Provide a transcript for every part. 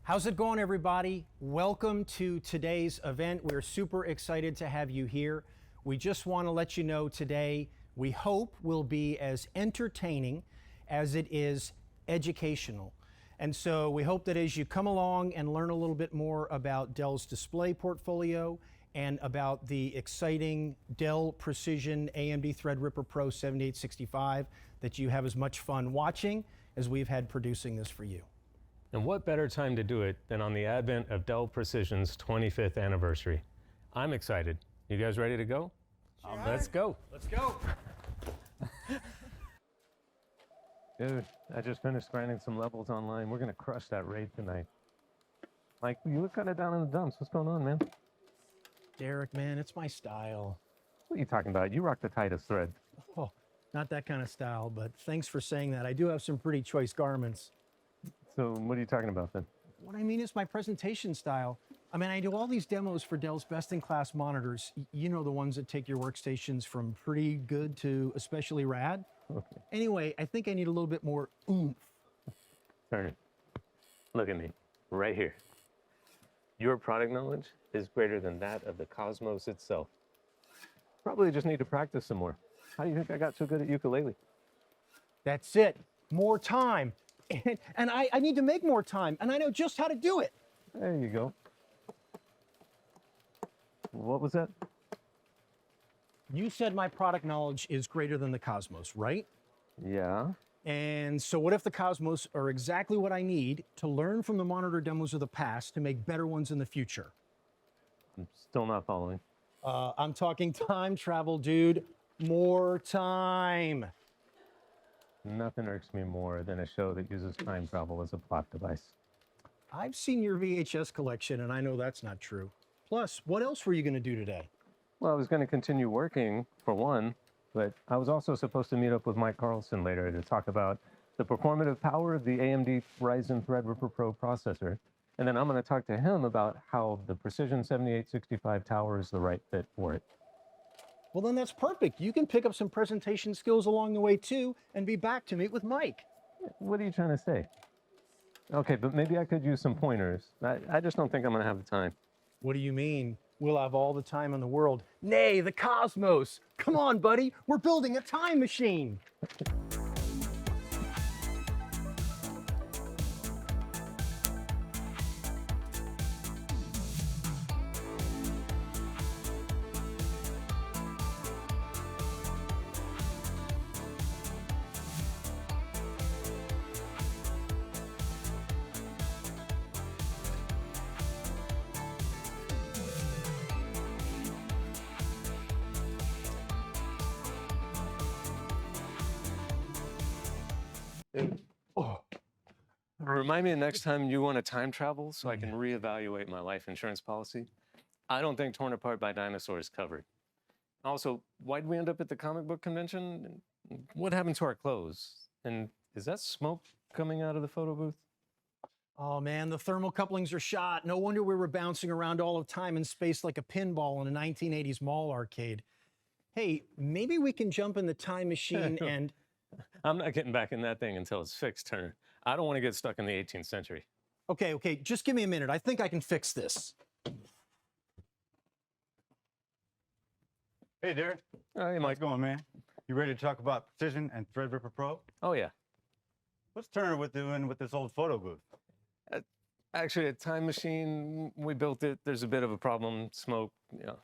How's it going, everybody? Welcome to today's event. We're super excited to have you here. We just want to let you know today, we hope will be as entertaining as it is educational. And so we hope that as you come along and learn a little bit more about Dell's display portfolio and about the exciting Dell Precision AMD Threadripper PRO 7865, that you have as much fun watching as we've had producing this for you. And what better time to do it than on the advent of Dell Precision's 25th anniversary? I'm excited. You guys ready to go? Sure. Let's go. Let's go. Dude, I just finished grinding some levels online. We're gonna crush that raid tonight. Mike, you look kind of down in the dumps. What's going on, man? Derek, man, it's my style. What are you talking about? You rock the tightest thread. Oh, not that kind of style, but thanks for saying that. I do have some pretty choice garments. So what are you talking about then? What I mean is my presentation style. I mean, I do all these demos for Dell's best-in-class monitors. You know, the ones that take your workstations from pretty good to especially rad. Okay. Anyway, I think I need a little bit more oomph. Turner, look at me, right here. Your product knowledge is greater than that of the cosmos itself. Probably just need to practice some more. How do you think I got so good at ukulele? That's it. More time. And I need to make more time, and I know just how to do it. There you go. What was that? You said my product knowledge is greater than the cosmos, right? Yeah. And so what if the cosmos are exactly what I need to learn from the monitor demos of the past to make better ones in the future? I'm still not following. I'm talking time travel, dude. More time. Nothing irks me more than a show that uses time travel as a plot device. I've seen your VHS collection, and I know that's not true. Plus, what else were you going to do today? Well, I was going to continue working, for one, but I was also supposed to meet up with Mike Carlson later to talk about the performative power of the AMD Ryzen Threadripper PRO processor. And then I'm going to talk to him about how the Precision 7865 tower is the right fit for it. Well, then that's perfect. You can pick up some presentation skills along the way, too, and be back to meet with Mike. What are you trying to say? Okay, but maybe I could use some pointers. I just don't think I'm going to have the time. What do you mean? We'll have all the time in the world. Nay, the cosmos. Come on, buddy. We're building a time machine. Oh. Remind me next time you want to time travel so I can reevaluate my life insurance policy. I don't think Torn Apart by Dinosaurs covered. Also, why'd we end up at the comic book convention? What happened to our clothes? And is that smoke coming out of the photo booth? Oh man, the thermal couplings are shot. No wonder we were bouncing around all of time and space like a pinball in a 1980s mall arcade. Hey, maybe we can jump in the time machine and... I'm not getting back in that thing until it's fixed, Turner. I don't want to get stuck in the 18th century. Okay, just give me a minute. I think I can fix this. Hey, Derek. Hey, How's Mike. it going, man? You ready to talk about Precision and Threadripper Pro? Oh, yeah. What's Turner doing with this old photo booth? Actually, a time machine, we built it. There's a bit of a problem, smoke, yeah.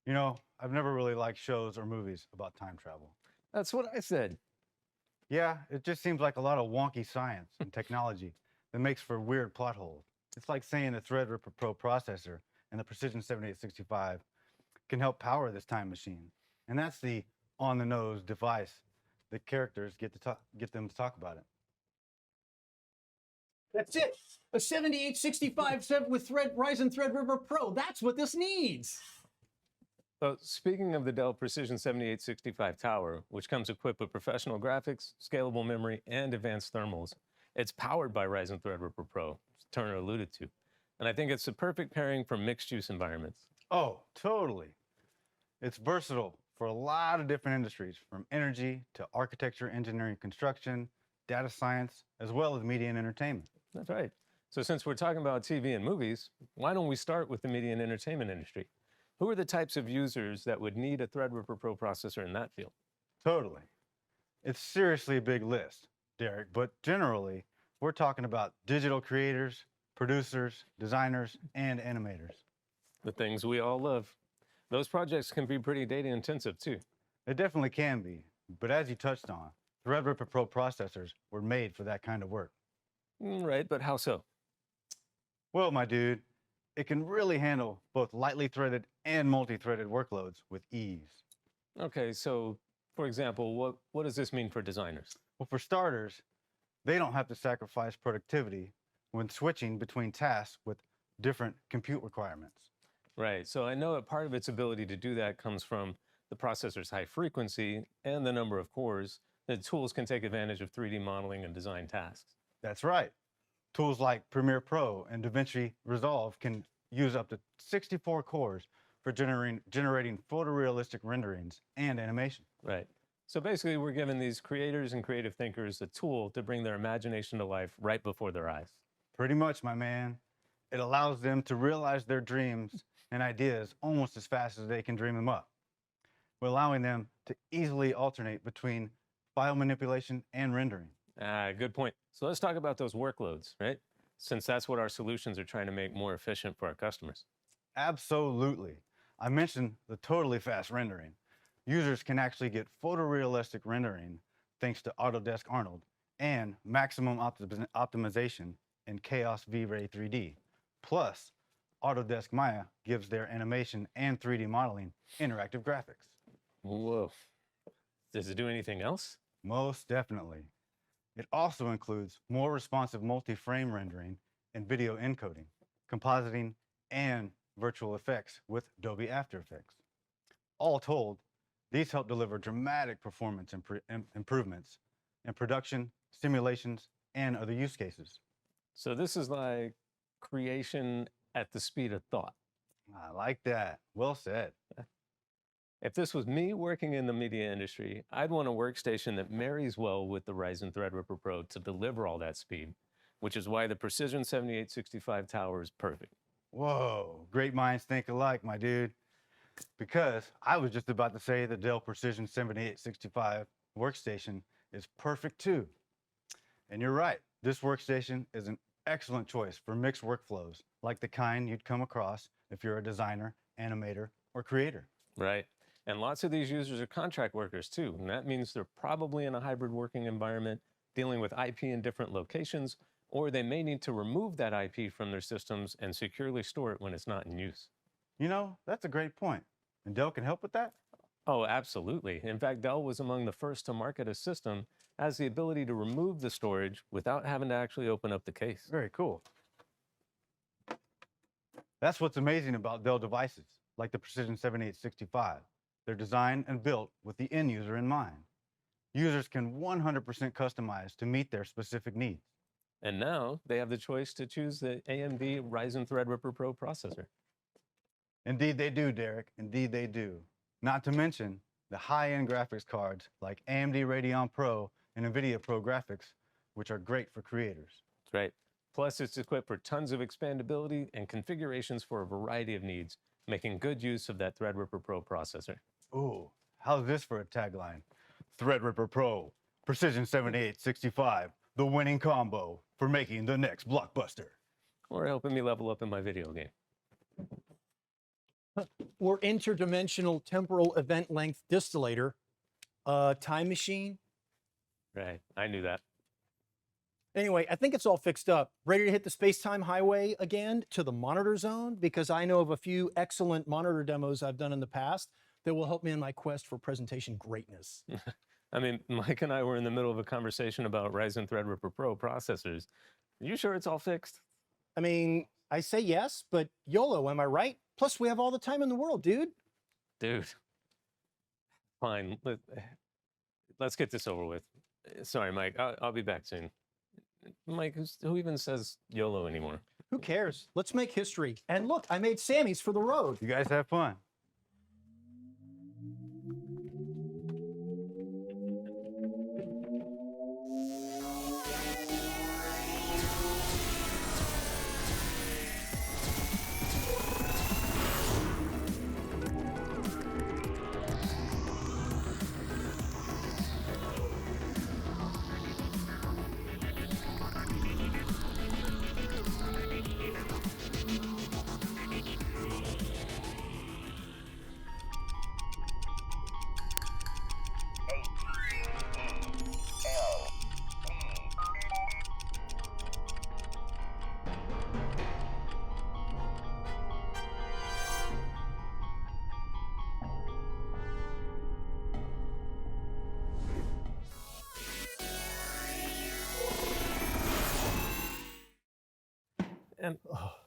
You know, I've never really liked shows or movies about time travel. That's what I said. Yeah, it just seems like a lot of wonky science and technology that makes for weird plot holes. It's like saying the Threadripper Pro processor and the Precision 7865 can help power this time machine. And that's the on-the-nose device that characters get them to talk about it. That's it. A 7865 with Ryzen Threadripper PRO. That's what this needs. So speaking of the Dell Precision 7865 tower, which comes equipped with professional graphics, scalable memory, and advanced thermals, it's powered by Ryzen Threadripper PRO, as Turner alluded to. And I think it's the perfect pairing for mixed use environments. Oh, totally. It's versatile for a lot of different industries, from energy to architecture, engineering, construction, data science, as well as media and entertainment. That's right. So since we're talking about TV and movies, why don't we start with the media and entertainment industry? Who are the types of users that would need a Threadripper Pro processor in that field? Totally. It's seriously a big list, Derek, but generally, we're talking about digital creators, producers, designers, and animators. The things we all love. Those projects can be pretty data intensive too. They definitely can be, but as you touched on, Threadripper Pro processors were made for that kind of work. Right, but how so? Well, my dude, it can really handle both lightly threaded and multi-threaded workloads with ease. Okay, so for example, what does this mean for designers? Well, for starters, they don't have to sacrifice productivity when switching between tasks with different compute requirements. Right, so I know that part of its ability to do that comes from the processor's high frequency and the number of cores. The tools can take advantage of 3D modeling and design tasks. That's right. Tools like Premiere Pro and DaVinci Resolve can use up to 64 cores for generating photorealistic renderings and animation. Right. So basically, we're giving these creators and creative thinkers a tool to bring their imagination to life right before their eyes. Pretty much, my man. It allows them to realize their dreams and ideas almost as fast as they can dream them up, allowing them to easily alternate between file manipulation and rendering. Good point. So let's talk about those workloads, right? Since that's what our solutions are trying to make more efficient for our customers. Absolutely. I mentioned the totally fast rendering. Users can actually get photorealistic rendering thanks to Autodesk Arnold and maximum optimization in Chaos V-Ray 3D. Plus, Autodesk Maya gives their animation and 3D modeling interactive graphics. Whoa. Does it do anything else? Most definitely. It also includes more responsive multi-frame rendering and video encoding, compositing, and virtual effects with Adobe After Effects. All told, these help deliver dramatic performance improvements in production, simulations, and other use cases. So this is like creation at the speed of thought. I like that. Well said. If this was me working in the media industry, I'd want a workstation that marries well with the Ryzen Threadripper Pro to deliver all that speed, which is why the Precision 7865 tower is perfect. Whoa, great minds think alike, my dude. Because I was just about to say the Dell Precision 7865 workstation is perfect too. And you're right, this workstation is an excellent choice for mixed workflows, like the kind you'd come across if you're a designer, animator, or creator. Right. And lots of these users are contract workers too. And that means they're probably in a hybrid working environment, dealing with IP in different locations, or they may need to remove that IP from their systems and securely store it when it's not in use. You know, that's a great point. And Dell can help with that? Oh, absolutely. In fact, Dell was among the first to market a system that has the ability to remove the storage without having to actually open up the case. Very cool. That's what's amazing about Dell devices, like the Precision 7865. They're designed and built with the end user in mind. Users can 100% customize to meet their specific needs. And now they have the choice to choose the AMD Ryzen Threadripper Pro processor. Indeed they do, Derek. Indeed they do. Not to mention the high-end graphics cards like AMD Radeon Pro and NVIDIA Pro Graphics, which are great for creators. That's right. Plus, it's equipped for tons of expandability and configurations for a variety of needs, making good use of that Threadripper Pro processor. Ooh, how's this for a tagline? Threadripper Pro, Precision 7865, the winning combo for making the next blockbuster. Or helping me level up in my video game. Or interdimensional temporal event length distillator, time machine. Right, I knew that. Anyway, I think it's all fixed up. Ready to hit the space-time highway again to the monitor zone? Because I know of a few excellent monitor demos I've done in the past that will help me in my quest for presentation greatness. I mean, Mike and I were in the middle of a conversation about Ryzen Threadripper Pro processors. Are you sure it's all fixed? I mean, I say yes, but YOLO, am I right? Plus, we have all the time in the world, dude. Dude. Fine. Let's get this over with. Sorry, Mike. I'll be back soon. Mike, who even says YOLO anymore? Who cares? Let's make history. And look, I made Sammy's for the road. You guys have fun.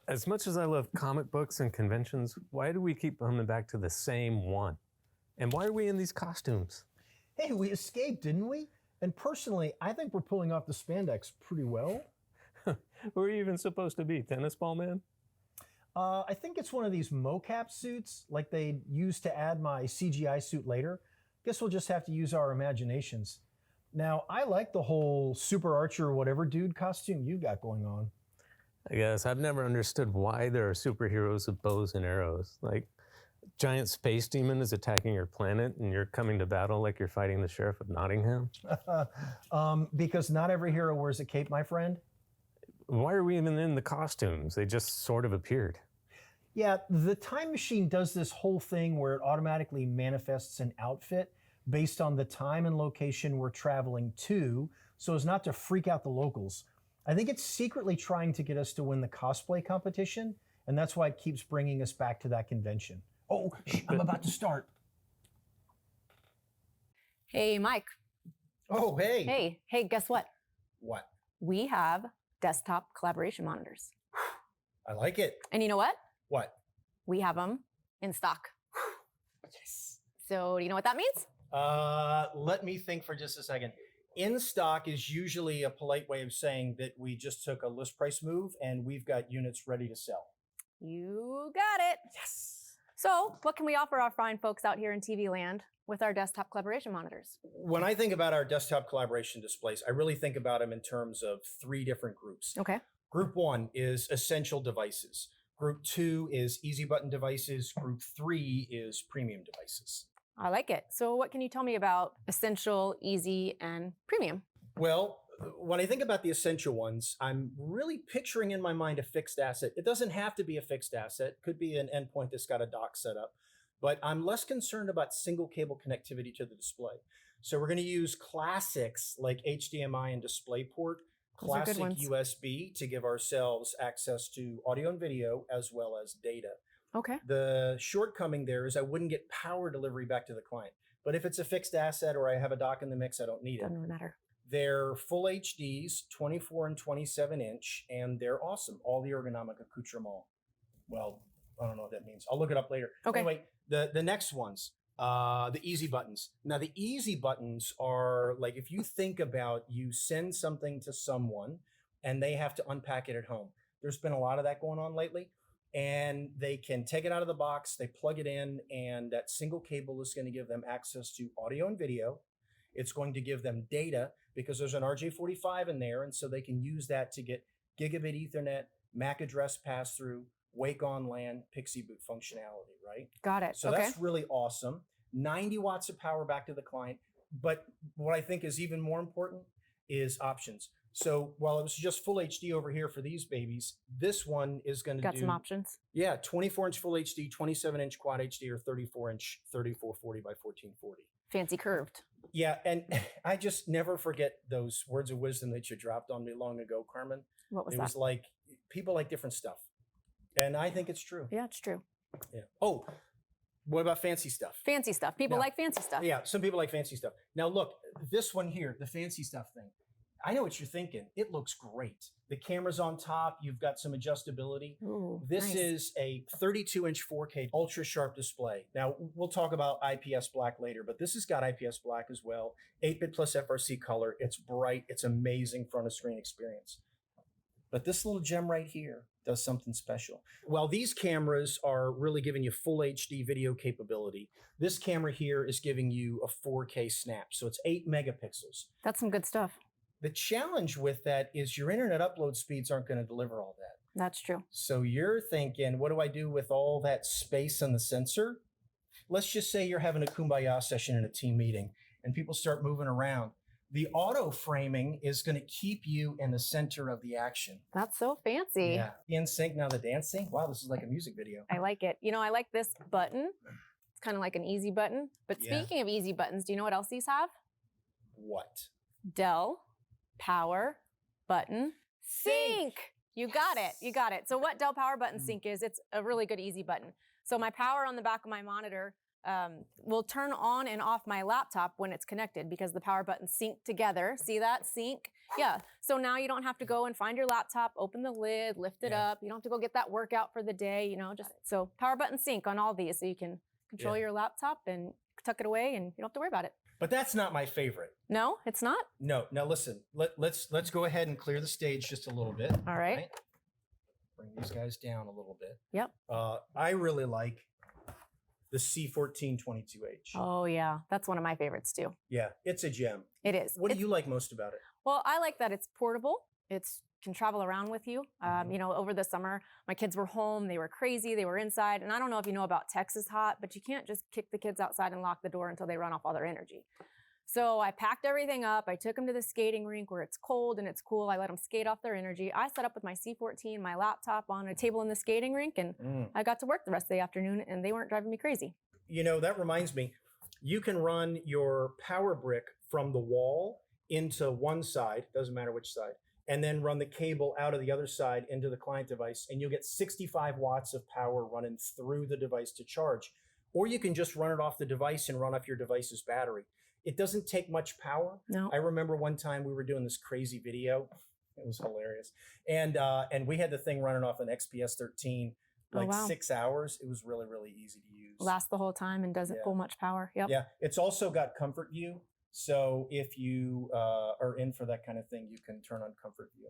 As much as I love comic books and conventions, why do we keep coming back to the same one? And why are we in these costumes? Hey, we escaped, didn't we? And personally, I think we're pulling off the spandex pretty well. Who are you even supposed to be, tennis ball man? I think it's one of these mocap suits, like they used to add my CGI suit later. Guess we'll just have to use our imaginations. Now, I like the whole super archer or whatever dude costume you've got going on. I guess I've never understood why there are superheroes with bows and arrows. Like, giant space demon is attacking your planet and you're coming to battle like you're fighting the sheriff of Nottingham? Because not every hero wears a cape, my friend. Why are we even in the costumes? They just sort of appeared. Yeah, the time machine does this whole thing where it automatically manifests an outfit based on the time and location we're traveling to, so as not to freak out the locals. I think it's secretly trying to get us to win the cosplay competition, and that's why it keeps bringing us back to that convention. Oh, I'm about to start. Hey, Mike. Oh, hey. Hey, guess what? What? We have desktop collaboration monitors. I like it. And you know what? What? We have them in stock. Yes. So do you know what that means? Let me think for just a second. In stock is usually a polite way of saying that we just took a list price move and we've got units ready to sell. You got it. Yes. So what can we offer our fine folks out here in TV land with our desktop collaboration monitors? When I think about our desktop collaboration displays, I really think about them in terms of 3 different groups. Okay. Group 1 is essential devices. Group 2 is easy button devices. Group 3 is premium devices. I like it. So what can you tell me about essential, easy, and premium? Well, when I think about the essential ones, I'm really picturing in my mind a fixed asset. It doesn't have to be a fixed asset. It could be an endpoint that's got a dock set up. But I'm less concerned about single cable connectivity to the display. So we're going to use classics like HDMI and DisplayPort, Those are good classic ones. USB to give ourselves access to audio and video as well as data. Okay. The shortcoming there is I wouldn't get power delivery back to the client. But if it's a fixed asset or I have a dock in the mix, I don't need it. Doesn't matter. They're full HDs, 24 and 27 inch, and they're awesome. All the ergonomic accoutrement. Well, I don't know what that means. I'll look it up later. Okay. Anyway, the next ones, the easy buttons. Now, the easy buttons are like if you think about you send something to someone and they have to unpack it at home. There's been a lot of that going on lately. And they can take it out of the box, they plug it in, and that single cable is going to give them access to audio and video. It's going to give them data because there's an RJ45 in there, and so they can use that to get gigabit Ethernet, MAC address pass-through, Wake on LAN, Pixie Boot functionality, right? Got it. So okay. that's really awesome. 90 watts of power back to the client. But what I think is even more important is options. So while it was just full HD over here for these babies, this one is going to Got some options. Yeah, 24-inch full HD, 27-inch quad HD, or 34-inch 3440 by 1440. Fancy curved. Yeah, and I just never forget those words of wisdom that you dropped on me long ago, Carmen. What was It that? was like, people like different stuff. And I think it's true. Yeah, it's true. Yeah. Oh, what about fancy stuff? Fancy stuff. People No. like fancy stuff. Yeah, some people like fancy stuff. Now look, this one here, the fancy stuff thing. I know what you're thinking. It looks great. The camera's on top. You've got some adjustability. Ooh, This nice. is a 32-inch 4K ultra sharp display. Now, we'll talk about IPS black later, but this has got IPS black as well. 8-bit plus FRC color. It's bright. It's amazing front of screen experience. But this little gem right here does something special. While these cameras are really giving you full HD video capability, this camera here is giving you a 4K snap. So it's 8 megapixels. That's some good stuff. The challenge with that is your internet upload speeds aren't going to deliver all that. That's true. So you're thinking, what do I do with all that space on the sensor? Let's just say you're having a kumbaya session in a team meeting and people start moving around. The auto framing is going to keep you in the center of the action. That's so fancy. Yeah. In sync, now the dancing. Wow, this is like a music video. I like it. You know, I like this button. It's kind of like an easy button. But Yeah. speaking of easy buttons, do you know what else these have? What? Dell Power Button Sync. You got it. You got it. So what Dell Power Button Sync is, it's a really good easy button. So my power on the back of my monitor will turn on and off my laptop when it's connected because the power buttons sync together. See that? Sync. Yeah. So now you don't have to go and find your laptop, open the lid, lift it Yeah. up. You don't have to go get that workout for the day, just so power button sync on all these so you can control Yeah. your laptop and tuck it away and you don't have to worry about it. But that's not my favorite. No, it's not? No. Now listen, let's go ahead and clear the stage just a little bit. All right. Bring these guys down a little bit. Yep. I really like the C1422H. Oh yeah. That's one of my favorites too. Yeah, it's a gem. It is. What do you like most about it? Well, I like that it's portable. It's can travel around with you. Over the summer, my kids were home. They were crazy. They were inside. And I don't know if you know about Texas hot, but you can't just kick the kids outside and lock the door until they run off all their energy. So I packed everything up. I took them to the skating rink where it's cold and it's cool. I let them skate off their energy. I set up with my C14, my laptop on a table in the skating rink, and I got to work the rest of the afternoon, and they weren't driving me crazy. That reminds me, you can run your power brick from the wall into one side, doesn't matter which side, and then run the cable out of the other side into the client device, and you'll get 65 watts of power running through the device to charge. Or you can just run it off the device and run off your device's battery. It doesn't take much power. No. I remember one time we were doing this crazy video. It was hilarious. And we had the thing running off an XPS 13, like 6 hours. It was really, really easy to use. Lasts the whole time and doesn't pull much power. Yep. Yeah. It's also got comfort view. So if you are in for that kind of thing, you can turn on comfort view.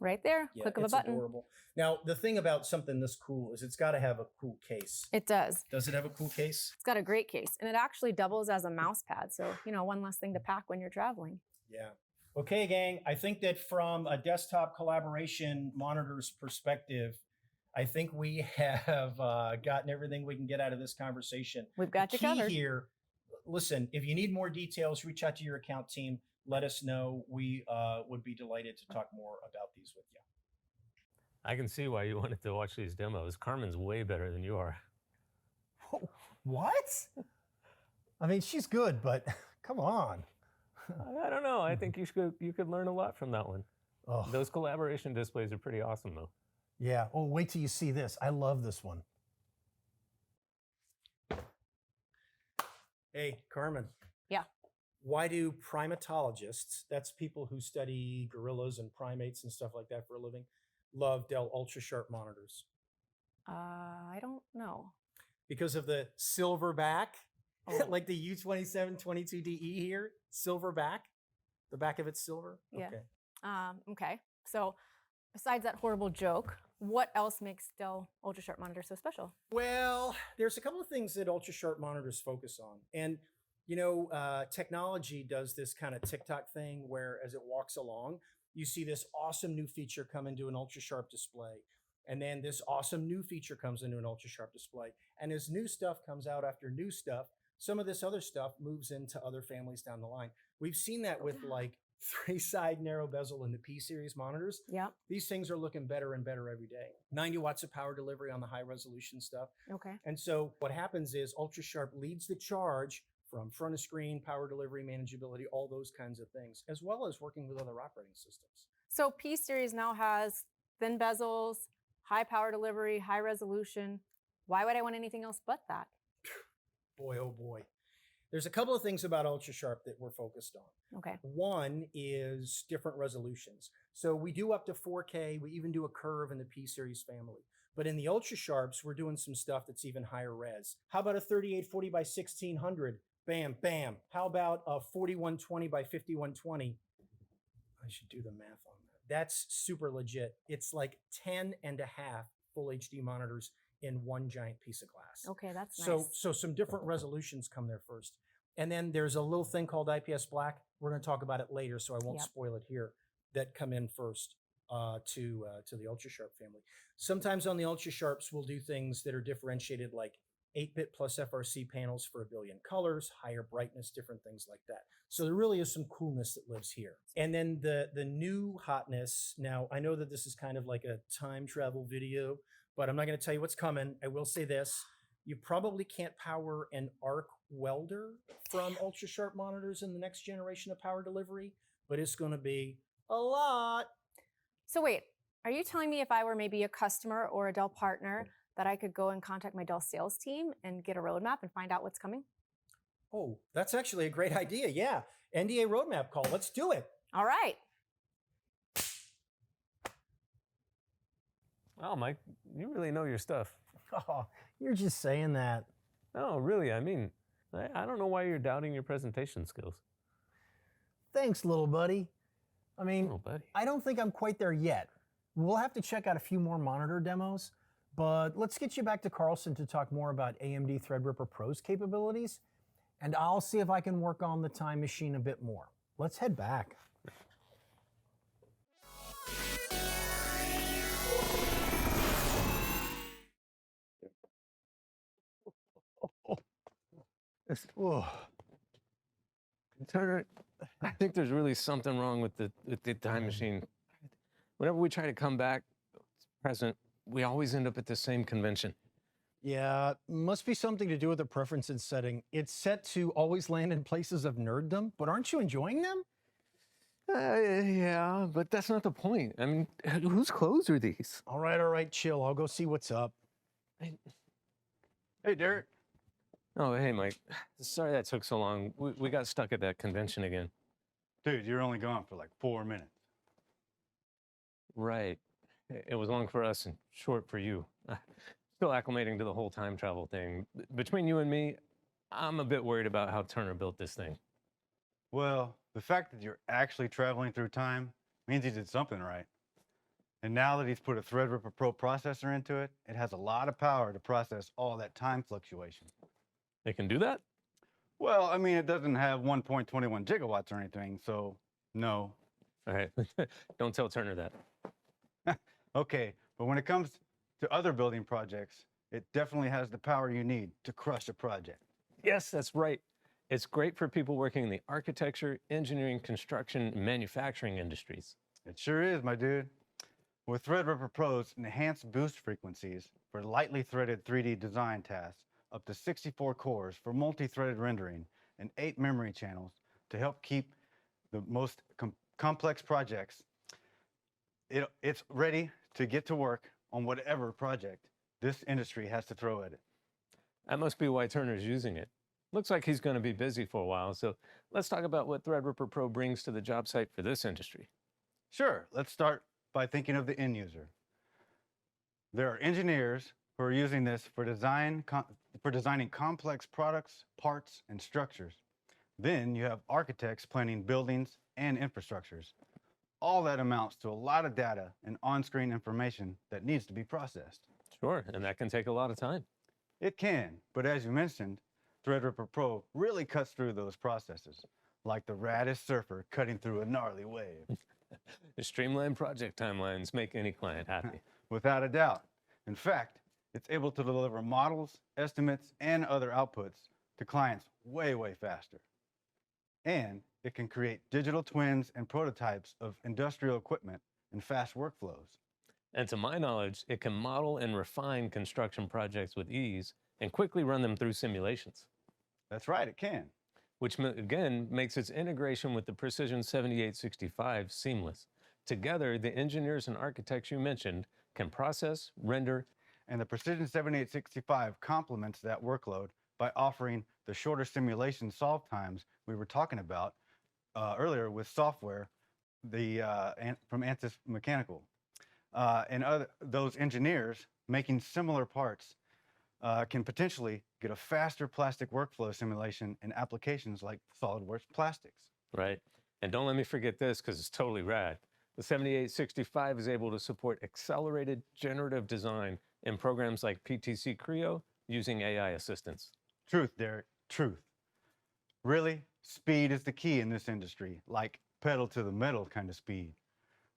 Right there, Yeah, click of a it's button. adorable. Now, the thing about something this cool is it's got to have a cool case. It does. Does it have a cool case? It's got a great case, and it actually doubles as a mouse pad. So, one less thing to pack when you're traveling. Yeah. Okay, gang. I think that from a desktop collaboration monitor's perspective, I think we have gotten everything we can get out of this conversation. We've got you Key covered. here, listen, if you need more details, reach out to your account team. Let us know. We would be delighted to talk more about these with you. I can see why you wanted to watch these demos. Carmen's way better than you are. What? I mean, she's good, but come on. I don't know. I think you could learn a lot from that one. Oh, Those collaboration displays are pretty awesome, though. yeah. Oh, wait till you see this. I love this one. Hey, Carmen. Yeah. Why do primatologists, that's people who study gorillas and primates and stuff like that for a living, love Dell ultra sharp monitors? I don't know. Because of the silver back, Oh. like the U2722DE here, silver back. The back of it's silver. Yeah. Okay. Okay. So besides that horrible joke, what else makes Dell Ultra Sharp monitor so special? Well, there's a couple of things that ultra sharp monitors focus on, and technology does this kind of TikTok thing where, as it walks along, you see this awesome new feature come into an ultra sharp display. And then this awesome new feature comes into an ultra sharp display. And as new stuff comes out after new stuff, some of this other stuff moves into other families down the line. We've seen that with like 3-side narrow bezel in the P series monitors. Yeah. These things are looking better and better every day. 90 watts of power delivery on the high resolution stuff. Okay. And so what happens is ultra sharp leads the charge from front of screen, power delivery, manageability, all those kinds of things, as well as working with other operating systems. So P series now has thin bezels, high power delivery, high resolution. Why would I want anything else but that? Boy, oh boy. There's a couple of things about ultra sharp that we're focused on. Okay. One is different resolutions. So we do up to 4K. We even do a curve in the P series family. But in the ultra sharps, we're doing some stuff that's even higher res. How about a 3840 by 1600? Bam, bam. How about a 4120 by 5120? I should do the math on that. That's super legit. It's like 10 and a half full HD monitors in one giant piece of glass. Okay, that's nice. So some different resolutions come there first. And then there's a little thing called IPS black. We're going to talk about it later, so I won't spoil it here, that come in first to the ultra sharp family. Sometimes on the ultra sharps, we'll do things that are differentiated, like 8-bit plus FRC panels for 1 billion colors, higher brightness, different things like that. So there really is some coolness that lives here. And then the new hotness. Now, I know that this is kind of like a time travel video, but I'm not going to tell you what's coming. I will say this. You probably can't power an arc welder from ultra sharp monitors in the next generation of power delivery, but it's going to be a lot. So wait, are you telling me if I were maybe a customer or a Dell partner that I could go and contact my Dell sales team and get a roadmap and find out what's coming? Oh, that's actually a great idea. Yeah. NDA roadmap call. Let's do it. All right. Oh, Mike, you really know your stuff. Oh, you're just saying that. No, really, I mean, I don't know why you're doubting your presentation skills. Thanks, little buddy. I mean, Oh, buddy. I don't think I'm quite there yet. We'll have to check out a few more monitor demos, but let's get you back to Carlson to talk more about AMD Threadripper Pro's capabilities, and I'll see if I can work on the time machine a bit more. Let's head back. Whoa. Turner, I think there's really something wrong with the time machine. Whenever we try to come back present, we always end up at the same convention. Yeah, must be something to do with the preferences setting. It's set to always land in places of nerddom, but aren't you enjoying them? Yeah, but that's not the point. I mean, whose clothes are these? All right, chill. I'll go see what's up. Hey, Derek. Oh, hey, Mike. Sorry that took so long. We got stuck at that convention again. Dude, you're only gone for like 4 minutes. Right. It was long for us and short for you. Still acclimating to the whole time travel thing. Between you and me, I'm a bit worried about how Turner built this thing. Well, the fact that you're actually traveling through time means he did something right. And now that he's put a Threadripper Pro processor into it, it has a lot of power to process all that time fluctuation. They can do that? Well, I mean, it doesn't have 1.21 gigawatts or anything, so no. All right. Don't tell Turner that. Okay, but when it comes to other building projects, it definitely has the power you need to crush a project. Yes, that's right. It's great for people working in the architecture, engineering, construction, and manufacturing industries. It sure is, my dude. With Threadripper Pro's enhanced boost frequencies for lightly threaded 3D design tasks, up to 64 cores for multi-threaded rendering, and 8 memory channels to help keep the most complex projects, it's ready to get to work on whatever project this industry has to throw at it. That must be why Turner's using it. Looks like he's going to be busy for a while, so let's talk about what Threadripper Pro brings to the job site for this industry. Sure, let's start by thinking of the end user. There are engineers who are using this for designing complex products, parts, and structures. Then you have architects planning buildings and infrastructures. All that amounts to a lot of data and on-screen information that needs to be processed. Sure, and that can take a lot of time. It can, but as you mentioned, Threadripper Pro really cuts through those processes, like the raddest surfer cutting through a gnarly wave. The streamlined project timelines make any client happy. Without a doubt. In fact, it's able to deliver models, estimates, and other outputs to clients way, way faster. And it can create digital twins and prototypes of industrial equipment in fast workflows. And to my knowledge, it can model and refine construction projects with ease and quickly run them through simulations. That's right, it can. Which again makes its integration with the Precision 7865 seamless. Together, the engineers and architects you mentioned can process, render, and the Precision 7865 complements that workload by offering the shorter simulation solve times we were talking about earlier with software from Ansys Mechanical. And those engineers making similar parts can potentially get a faster plastic workflow simulation in applications like SolidWorks Plastics. Right. And don't let me forget this because it's totally rad. The 7865 is able to support accelerated generative design in programs like PTC Creo using AI assistance. Truth, Derek, truth. Really, speed is the key in this industry, like pedal to the metal kind of speed,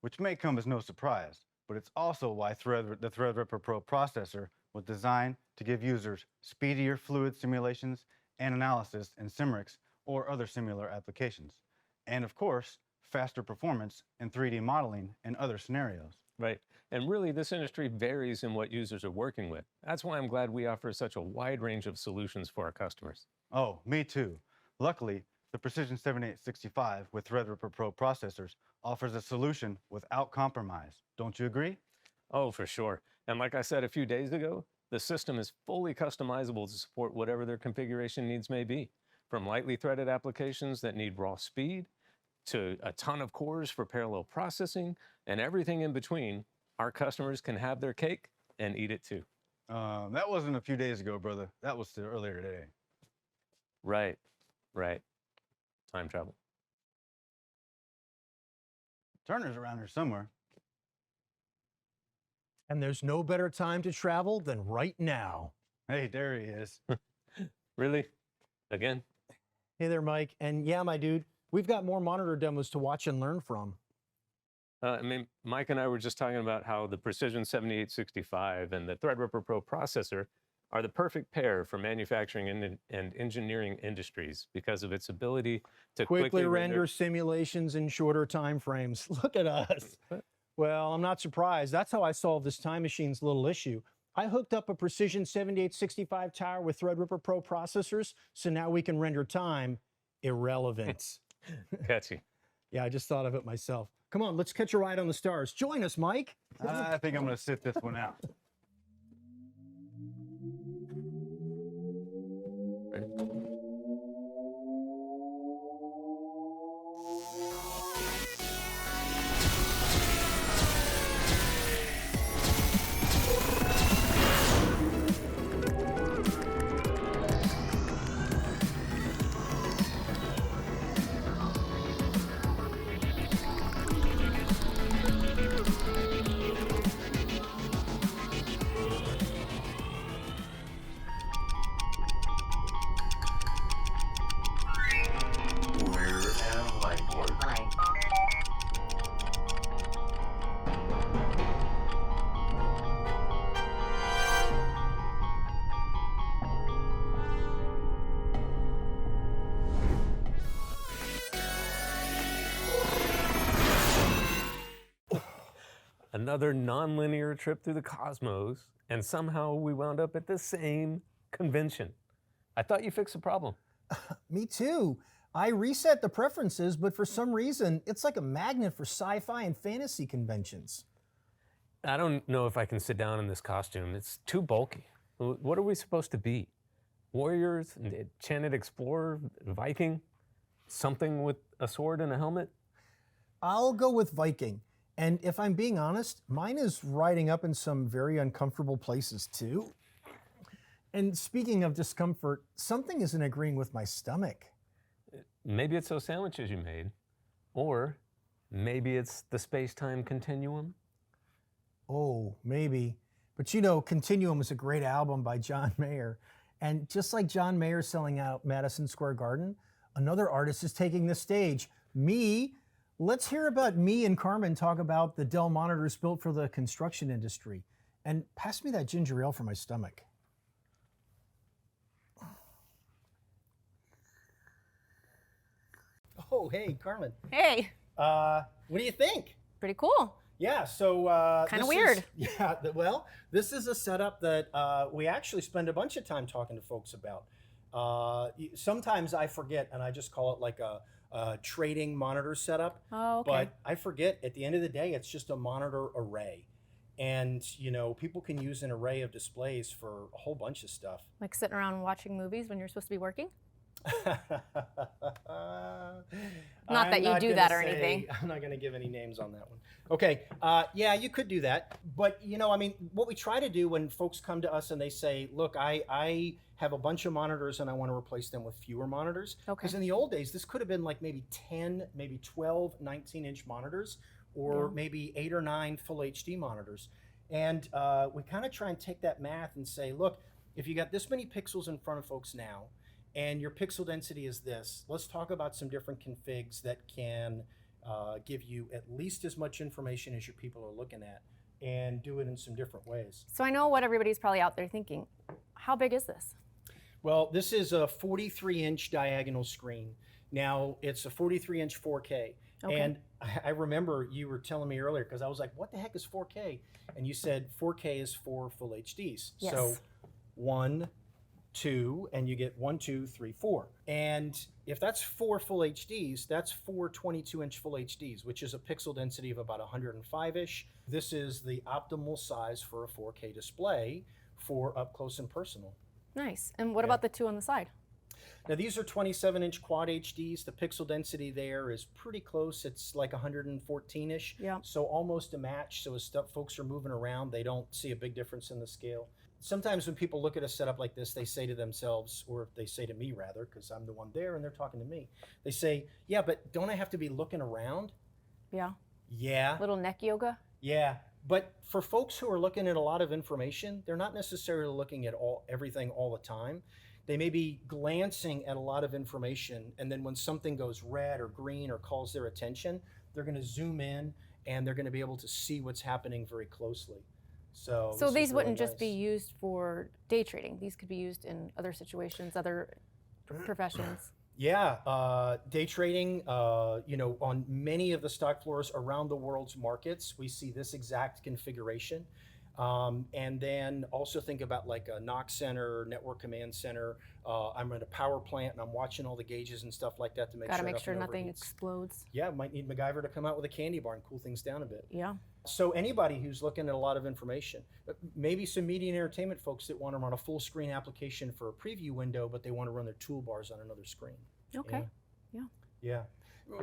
which may come as no surprise, but it's also why the Threadripper Pro processor was designed to give users speedier fluid simulations and analysis in Cymrix or other similar applications. And of course, faster performance in 3D modeling and other scenarios. Right. And really, this industry varies in what users are working with. That's why I'm glad we offer such a wide range of solutions for our customers. Oh, me too. Luckily, the Precision 7865 with Threadripper Pro processors offers a solution without compromise. Don't you agree? Oh, for sure. And like I said a few days ago, the system is fully customizable to support whatever their configuration needs may be, from lightly threaded applications that need raw speed to a ton of cores for parallel processing and everything in between. our customers can have their cake and eat it too. That wasn't a few days ago, brother. That was earlier today. Right, right. Time travel. Turner's around here somewhere. And there's no better time to travel than right now. Hey, there he is. Really? Again? Hey there, Mike. And yeah, my dude, we've got more monitor demos to watch and learn from. I mean, Mike and I were just talking about how the Precision 7865 and the Threadripper PRO processor are the perfect pair for manufacturing and engineering industries because of its ability to Quickly render simulations in shorter time frames. Look at us. Well, I'm not surprised. That's how I solved this time machine's little issue. I hooked up a Precision 7865 tower with Threadripper PRO processors, so now we can render time irrelevant. Catchy. Yeah, I just thought of it myself. Come on, let's catch a ride on the stars. Join us, Mike. I think I'm going to sit this one out. Ready? Another nonlinear trip through the cosmos, and somehow we wound up at the same convention. I thought you fixed the problem. Me too. I reset the preferences, but for some reason, it's like a magnet for sci-fi and fantasy conventions. I don't know if I can sit down in this costume. It's too bulky. What are we supposed to be? Warriors, enchanted explorer, Viking? Something with a sword and a helmet? I'll go with Viking. And if I'm being honest, mine is riding up in some very uncomfortable places too. And speaking of discomfort, something isn't agreeing with my stomach. Maybe it's those sandwiches you made. Or maybe it's the space-time continuum. Oh, maybe. But you know, Continuum is a great album by John Mayer. And just like John Mayer selling out Madison Square Garden, another artist is taking the stage. Me. Let's hear about me and Carmen talk about the Dell monitors built for the construction industry. And pass me that ginger ale for my stomach. Oh, hey, Carmen. Hey, What do you think? pretty cool. Yeah, so Kinda this weird. Well, this is a setup that we actually spend a bunch of time talking to folks about. Sometimes I forget, and I just call it like a trading monitor setup. Oh, okay. But I forget. At the end of the day, it's just a monitor array, and you know, people can use an array of displays for a whole bunch of stuff. Like sitting around watching movies when you're supposed to be working? Not that you do that or anything. I'm not going to give any names on that one. Okay, yeah, you could do that. But, you know, I mean, what we try to do when folks come to us and they say, look, I have a bunch of monitors and I want to replace them with fewer monitors. Okay. Because in the old days, this could have been like maybe 10, maybe 12 19-inch monitors, or maybe 8 or 9 full HD monitors. And we kind of try and take that math and say, look, if you got this many pixels in front of folks now, and your pixel density is this, let's talk about some different configs that can give you at least as much information as your people are looking at, and do it in some different ways. So I know what everybody's probably out there thinking. How big is this? Well, this is a 43-inch diagonal screen. Now, it's a 43-inch 4K. Okay. And I remember you were telling me earlier, because I was like, what the heck is 4K? And you said 4K is for full HDs. Yes. So 1, 2, and you get 1, 2, 3, 4. And if that's 4 full HDs, that's 4 22-inch full HDs, which is a pixel density of about 105-ish. This is the optimal size for a 4K display for up close and personal. Nice. And what Yeah. about the two on the side? Now these are 27-inch quad HDs. The pixel density there is pretty close. It's like 114-ish. Yeah. So almost a match. So as folks are moving around, they don't see a big difference in the scale. Sometimes when people look at a setup like this, they say to themselves, or they say to me rather, because I'm the one there and they're talking to me. They say, yeah, but don't I have to be looking around? Yeah. Yeah. Little neck yoga. Yeah. But for folks who are looking at a lot of information, they're not necessarily looking at everything all the time. They may be glancing at a lot of information, and then when something goes red or green or calls their attention, they're going to zoom in and they're going to be able to see what's happening very closely. So So this these is wouldn't really just be nice. used for day trading. These could be used in other situations, other professions. Yeah, day trading, on many of the stock floors around the world's markets, we see this exact configuration. And then also think about like a NOC center, network command center. I'm at a power plant and I'm watching all the gauges and stuff like that to make Got to sure make sure nothing overheats. explodes. Yeah, might need MacGyver to come out with a candy bar and cool things down a bit. Yeah. So anybody who's looking at a lot of information, maybe some media and entertainment folks that want to run a full screen application for a preview window, but they want to run their toolbars on another screen. Okay. Yeah.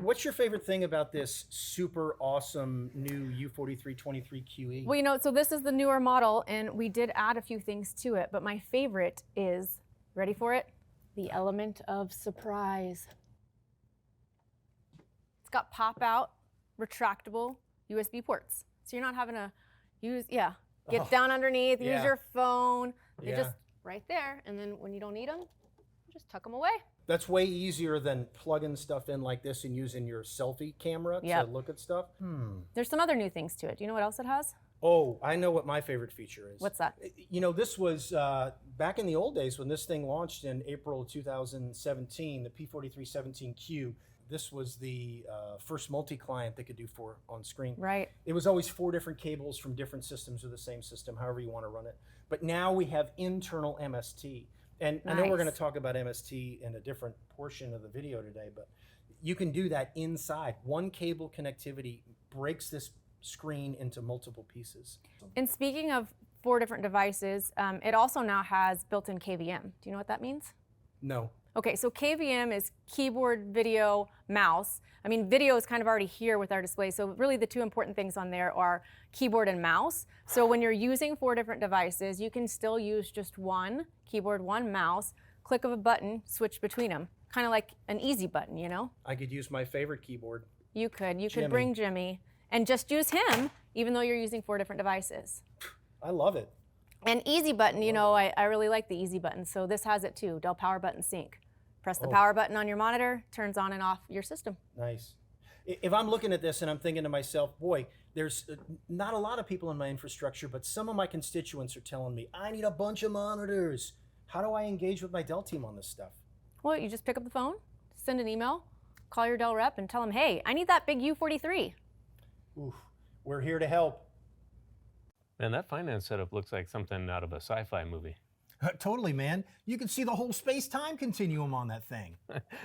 What's your favorite thing about this super awesome new U4323QE? Well, so this is the newer model, and we did add a few things to it, but my favorite is, ready for it? The element of surprise. It's got pop-out, retractable USB ports. So you're not having to get down underneath, use yeah. your phone. They're Yeah. just right there, and then when you don't need them, you just tuck them away. That's way easier than plugging stuff in like this and using your selfie camera Yep. to look at stuff. There's some other new things to it. Do you know what else it has? Oh, I know what my favorite feature is. What's that? This was back in the old days when this thing launched in April 2017, the P4317Q. This was the first multi-client that could do 4 on screen. Right. It was always 4 different cables from different systems or the same system, however you want to run it. But now we have internal MST. And I know we're going to Nice. talk about MST in a different portion of the video today, but you can do that inside. One cable connectivity breaks this screen into multiple pieces. And speaking of 4 different devices, it also now has built-in KVM. Do you know what that means? No. Okay, so KVM is keyboard, video, mouse. I mean, video is kind of already here with our display, so really the 2 important things on there are keyboard and mouse. So when you're using 4 different devices, you can still use just one keyboard, one mouse, click of a button, switch between them. Kind of like an easy button, I could use my favorite keyboard. You could Jimmy. bring Jimmy and just use him, even though you're using 4 different devices. I love it. And easy button, I really like the easy button, so this has it too, Dell Power Button Sync. Press the power button on your monitor, turns on and off your system. Nice. If I'm looking at this and I'm thinking to myself, boy, there's not a lot of people in my infrastructure, but some of my constituents are telling me, I need a bunch of monitors. How do I engage with my Dell team on this stuff? Well, you just pick up the phone, send an email, call your Dell rep and tell them, hey, I need that big U43. Oof, we're here to help. Man, that finance setup looks like something out of a sci-fi movie. Totally, man. You can see the whole space-time continuum on that thing.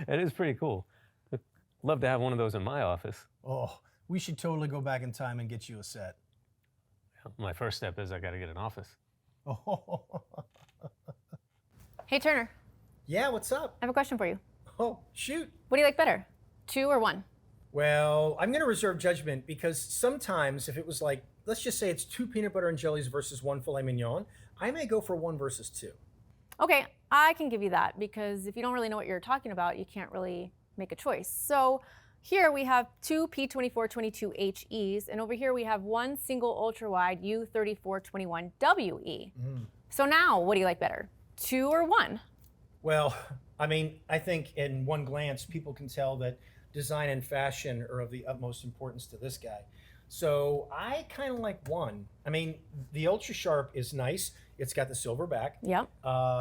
It is pretty cool. I'd love to have one of those in my office. Oh, we should totally go back in time and get you a set. My first step is I got to get an office. Oh, Hey, Turner, yeah, what's up? I have a question for you. Oh, shoot. What do you like better, 2 or 1? Well, I'm going to reserve judgment because sometimes if it was like, let's just say it's 2 peanut butter and jellies versus 1 filet mignon, I may go for 1 versus 2. Okay, I can give you that because if you don't really know what you're talking about, you can't really make a choice. So here we have 2 P2422HEs, and over here we have 1 single ultra-wide U3421WE. So now, what do you like better, 2 or 1? Well, I think in one glance, people can tell that design and fashion are of the utmost importance to this guy. So I kind of like 1. The Ultra Sharp is nice. It's got the silver back. Yep.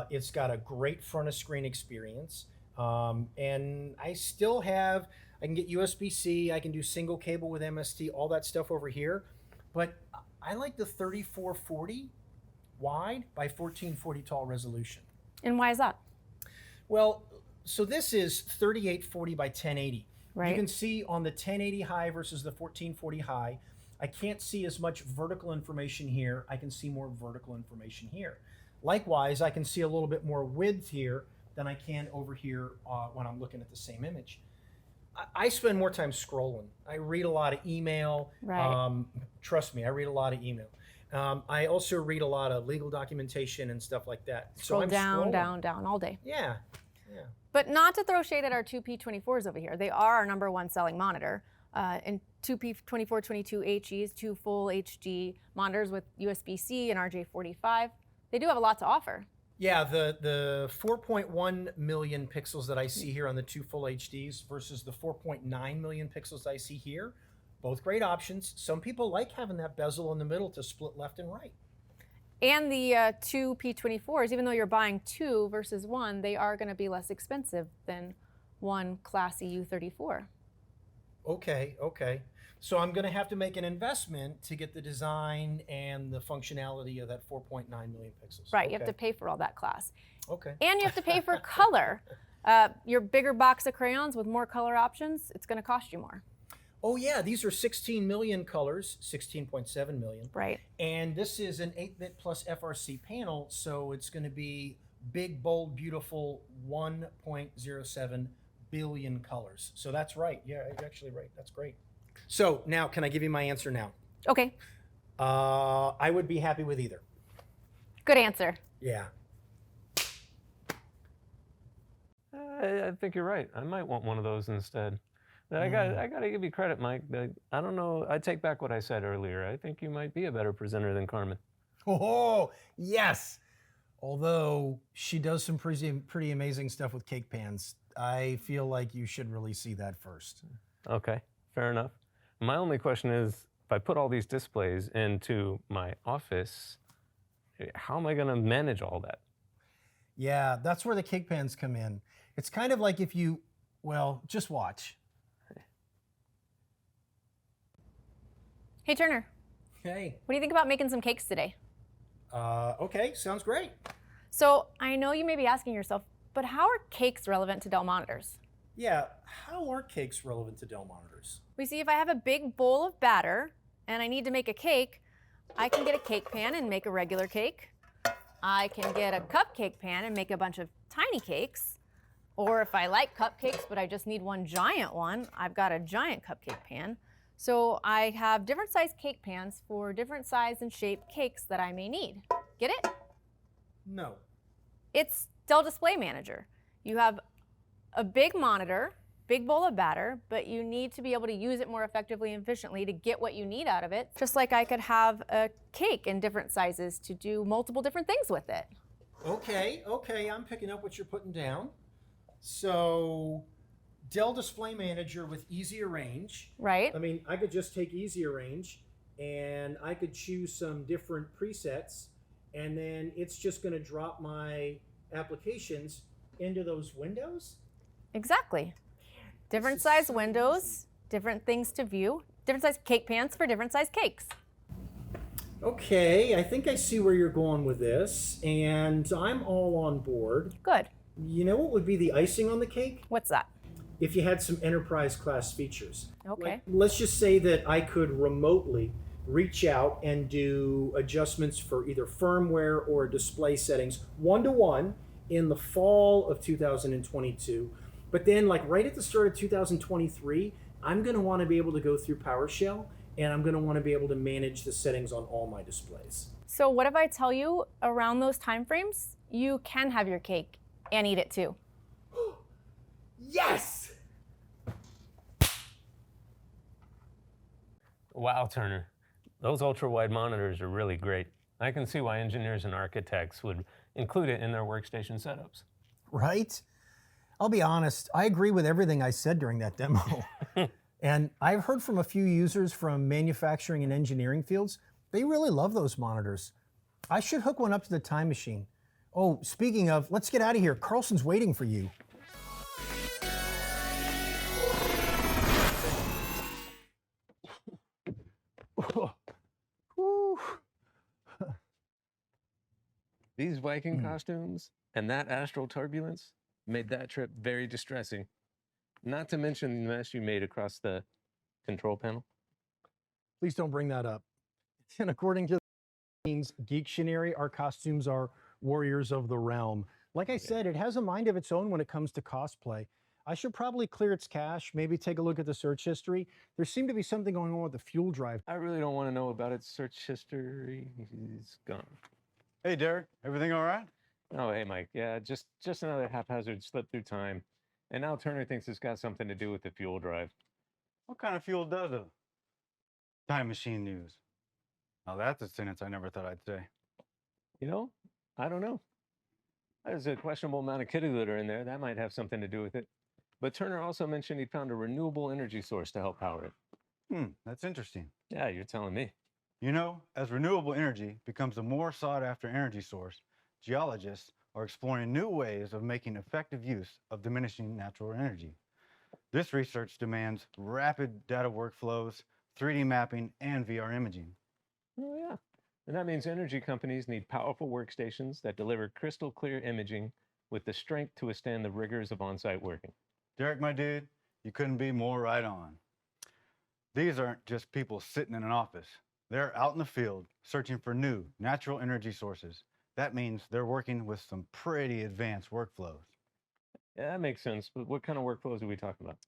It's got a great front of screen experience. And I still have, I can get USB-C, I can do single cable with MST, all that stuff over here. But I like the 3440 wide by 1440 tall resolution. And why is that? Well, so this is 3840 by 1080. Right. You can see on the 1080 high versus the 1440 high, I can't see as much vertical information here. I can see more vertical information here. Likewise, I can see a little bit more width here, than I can over here when I'm looking at the same image. I spend more time scrolling. I read a lot of email. Right. Trust me, I read a lot of email. I also read a lot of legal documentation and stuff like that. Scroll so I'm down, scrolling. down all day. Yeah. But not to throw shade at our 2P24s over here. They are our #1 selling monitor. And 2P2422HEs, 2 full HD monitors with USB-C and RJ45. They do have a lot to offer. Yeah, the 4.1 million pixels that I see here on the 2 full HDs versus the 4.9 million pixels I see here, both great options. Some people like having that bezel in the middle to split left and right. And the 2P24s, even though you're buying 2 versus 1, they are going to be less expensive than one classy U34. Okay. So I'm going to have to make an investment to get the design and the functionality of that 4.9 million pixels. Right, you have to pay for all that class. Okay. And you have to pay for color. Your bigger box of crayons with more color options, it's going to cost you more. Oh yeah, these are 16 million colors, 16.7 million. Right. And this is an 8-bit plus FRC panel, so it's going to be big, bold, beautiful 1.07 billion colors. So that's right. Yeah, you're actually right. That's great. So now, can I give you my answer now? Okay, I would be happy with either. good answer. Yeah. I think you're right. I might want one of those instead. I got to give you credit, Mike. I don't know. I take back what I said earlier. I think you might be a better presenter than Carmen. Oh, yes. Although she does some pretty amazing stuff with cake pans. I feel like you should really see that first. Okay, fair enough. My only question is, if I put all these displays into my office, how am I going to manage all that? Yeah, that's where the cake pans come in. It's kind of like if you, well, just watch. Hey, Turner, Hey. what do you think about making some cakes today? Okay, sounds great. So I know you may be asking yourself, but how are cakes relevant to Dell monitors? Yeah, how are cakes relevant to Dell monitors? We see if I have a big bowl of batter and I need to make a cake, I can get a cake pan and make a regular cake. I can get a cupcake pan and make a bunch of tiny cakes. Or if I like cupcakes, but I just need one giant one, I've got a giant cupcake pan. So I have different size cake pans for different size and shape cakes that I may need. Get it? No. It's Dell Display Manager. You have a big monitor, big bowl of batter, but you need to be able to use it more effectively and efficiently to get what you need out of it. Just like I could have a cake in different sizes to do multiple different things with it. Okay, I'm picking up what you're putting down. So, Dell Display Manager with Easy Arrange. Right. I mean, I could just take Easy Arrange and I could choose some different presets, and then it's just going to drop my applications into those windows. Exactly. Different is size so windows, easy. different things to view, different size cake pans for different size cakes. Okay, I think I see where you're going with this, and I'm all on board. Good. You know what would be the icing on the cake? What's that? If you had some enterprise class features. Okay. Like, let's just say that I could remotely reach out and do adjustments for either firmware or display settings one-to-one in the fall of 2022. But then, like right at the start of 2023, I'm going to want to be able to go through PowerShell, and I'm going to want to be able to manage the settings on all my displays. So what if I tell you around those time frames, you can have your cake and eat it too? Yes! Wow, Turner. Those ultra-wide monitors are really great. I can see why engineers and architects would include it in their workstation setups. Right? I'll be honest, I agree with everything I said during that demo. And I've heard from a few users from manufacturing and engineering fields. They really love those monitors. I should hook one up to the time machine. Oh, speaking of, let's get out of here. Carlson's waiting for you. These Viking costumes and that astral turbulence made that trip very distressing. Not to mention the mess you made across the control panel. Please don't bring that up. And according to Geektionary, our costumes are warriors of the realm. Like I said, it has a mind of its own when it comes to cosplay. I should probably clear its cache, maybe take a look at the search history. There seemed to be something going on with the fuel drive. I really don't want to know about its search history. He's gone. Hey, Derek, everything all right? Oh, hey, Mike. Yeah, just another haphazard slip through time. And now Turner thinks it's got something to do with the fuel drive. What kind of fuel does a time machine use? Now that's a sentence I never thought I'd say. You know, I don't know. There's a questionable amount of kitty litter in there. That might have something to do with it. But Turner also mentioned he found a renewable energy source to help power it. That's interesting. Yeah, you're telling me. You know, as renewable energy becomes a more sought after energy source, geologists are exploring new ways of making effective use of diminishing natural energy. This research demands rapid data workflows, 3D mapping, and VR imaging. Oh, yeah. And that means energy companies need powerful workstations that deliver crystal clear imaging with the strength to withstand the rigors of on-site working. Derek, my dude, you couldn't be more right on. These aren't just people sitting in an office. They're out in the field searching for new natural energy sources. That means they're working with some pretty advanced workflows. Yeah, that makes sense. But what kind of workflows are we talking about?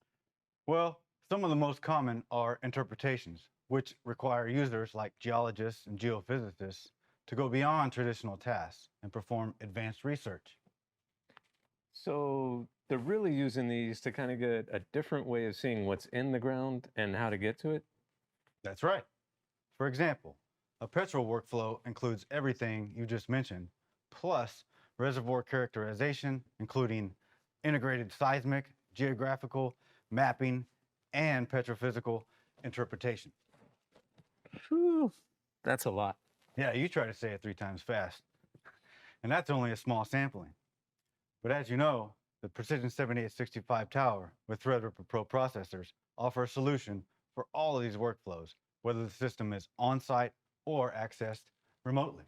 Well, some of the most common are interpretations, which require users like geologists and geophysicists to go beyond traditional tasks and perform advanced research. So they're really using these to kind of get a different way of seeing what's in the ground and how to get to it? That's right. For example, a petrol workflow includes everything you just mentioned, plus reservoir characterization, including integrated seismic, geographical, mapping, and petrophysical interpretation. Whew, that's a lot. Yeah, you try to say it 3 times fast. And that's only a small sampling. But as you know, the Precision 7865 tower with Threadripper PRO processors offer a solution for all of these workflows, whether the system is on-site or accessed remotely.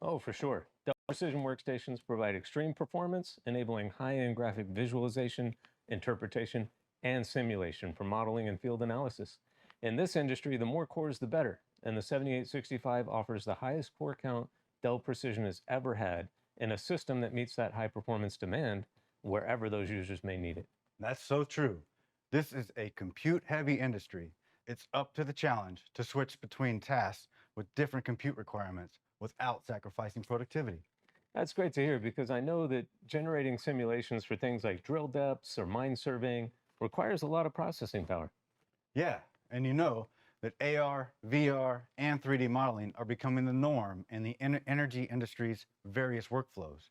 Oh, for sure. Dell Precision workstations provide extreme performance, enabling high-end graphic visualization, interpretation, and simulation for modeling and field analysis. In this industry, the more cores, the better, and the 7865 offers the highest core count Dell Precision has ever had in a system that meets that high performance demand wherever those users may need it. That's so true. This is a compute-heavy industry. It's up to the challenge to switch between tasks with different compute requirements without sacrificing productivity. That's great to hear because I know that generating simulations for things like drill depths or mine surveying requires a lot of processing power. Yeah, and you know that AR, VR, and 3D modeling are becoming the norm in the energy industry's various workflows.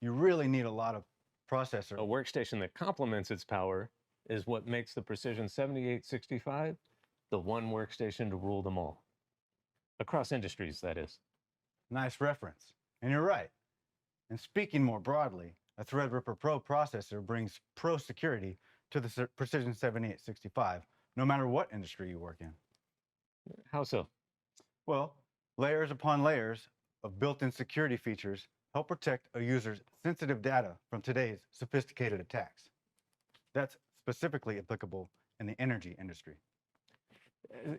You really need a lot of processor. A workstation that complements its power is what makes the Precision 7865 the one workstation to rule them all. Across industries, that is. Nice reference. And you're right. And speaking more broadly, a Threadripper PRO processor brings pro security to the Precision 7865, no matter what industry you work in. How so? Well, layers upon layers of built-in security features help protect a user's sensitive data from today's sophisticated attacks. That's specifically applicable in the energy industry.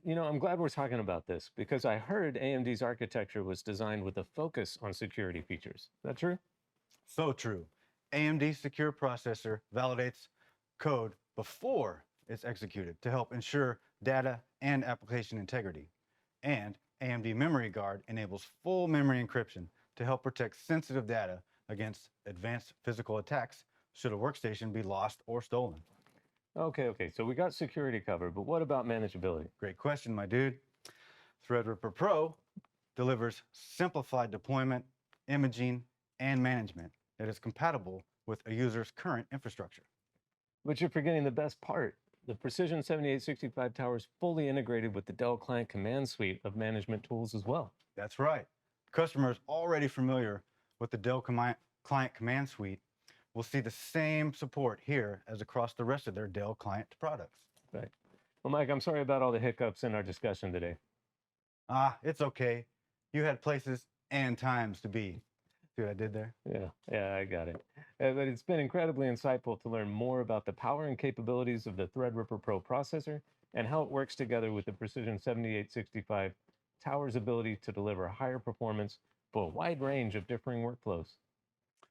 You know, I'm glad we're talking about this because I heard AMD's architecture was designed with a focus on security features. Is that true? So true. AMD's secure processor validates code before it's executed to help ensure data and application integrity. And AMD Memory Guard enables full memory encryption to help protect sensitive data against advanced physical attacks should a workstation be lost or stolen. Okay, so we got security covered, but what about manageability? Great question, my dude. Threadripper PRO delivers simplified deployment, imaging, and management that is compatible with a user's current infrastructure. But you're forgetting the best part. The Precision 7865 tower is fully integrated with the Dell Client Command Suite of management tools as well. That's right. Customers already familiar with the Dell Client Command Suite will see the same support here as across the rest of their Dell client products. Right. Well, Mike, I'm sorry about all the hiccups in our discussion today. It's okay. You had places and times to be. See what I did there? Yeah, I got it. But it's been incredibly insightful to learn more about the power and capabilities of the Threadripper PRO processor and how it works together with the Precision 7865 tower's ability to deliver higher performance for a wide range of differing workflows.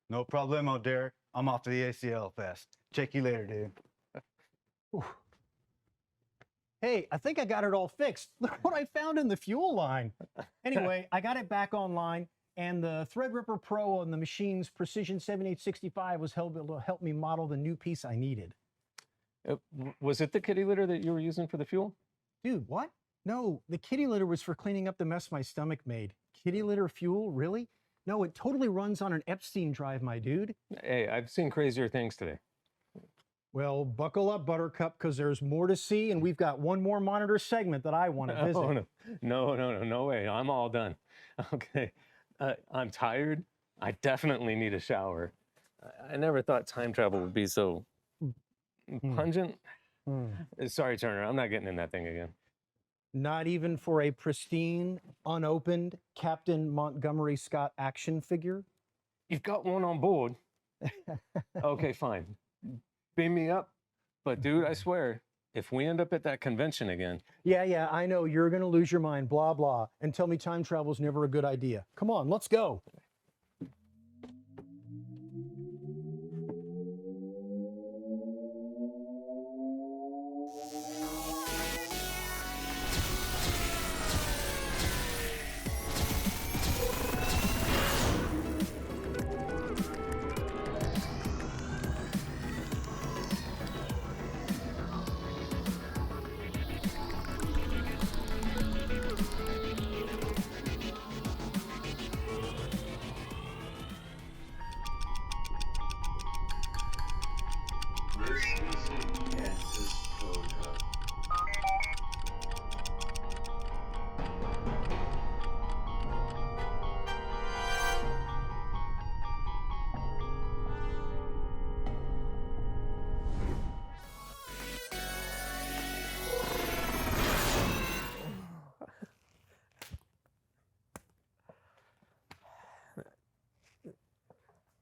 No problemo, Derek. I'm off to the ACL fest. Check you later, dude. Hey, I think I got it all fixed. Look what I found in the fuel line. Anyway, I got it back online, and the Threadripper PRO on the machine's Precision 7865 was able to help me model the new piece I needed. Was it the kitty litter that you were using for the fuel? Dude, what? No, the kitty litter was for cleaning up the mess my stomach made. Kitty litter fuel, really? No, it totally runs on an Epstein drive, my dude. Hey, I've seen crazier things today. Well, buckle up, Buttercup, because there's more to see, and we've got one more monitor segment that I want to visit. Oh, no way. I'm all done. Okay. I'm tired. I definitely need a shower. I never thought time travel would be so pungent. Sorry, Turner. I'm not getting in that thing again. Not even for a pristine, unopened Captain Montgomery Scott action figure? You've got one on board. Okay, fine. Beam me up. But dude, I swear, if we end up at that convention again. Yeah, I know. You're going to lose your mind, blah, blah, and tell me time travel's never a good idea. Come on, let's go.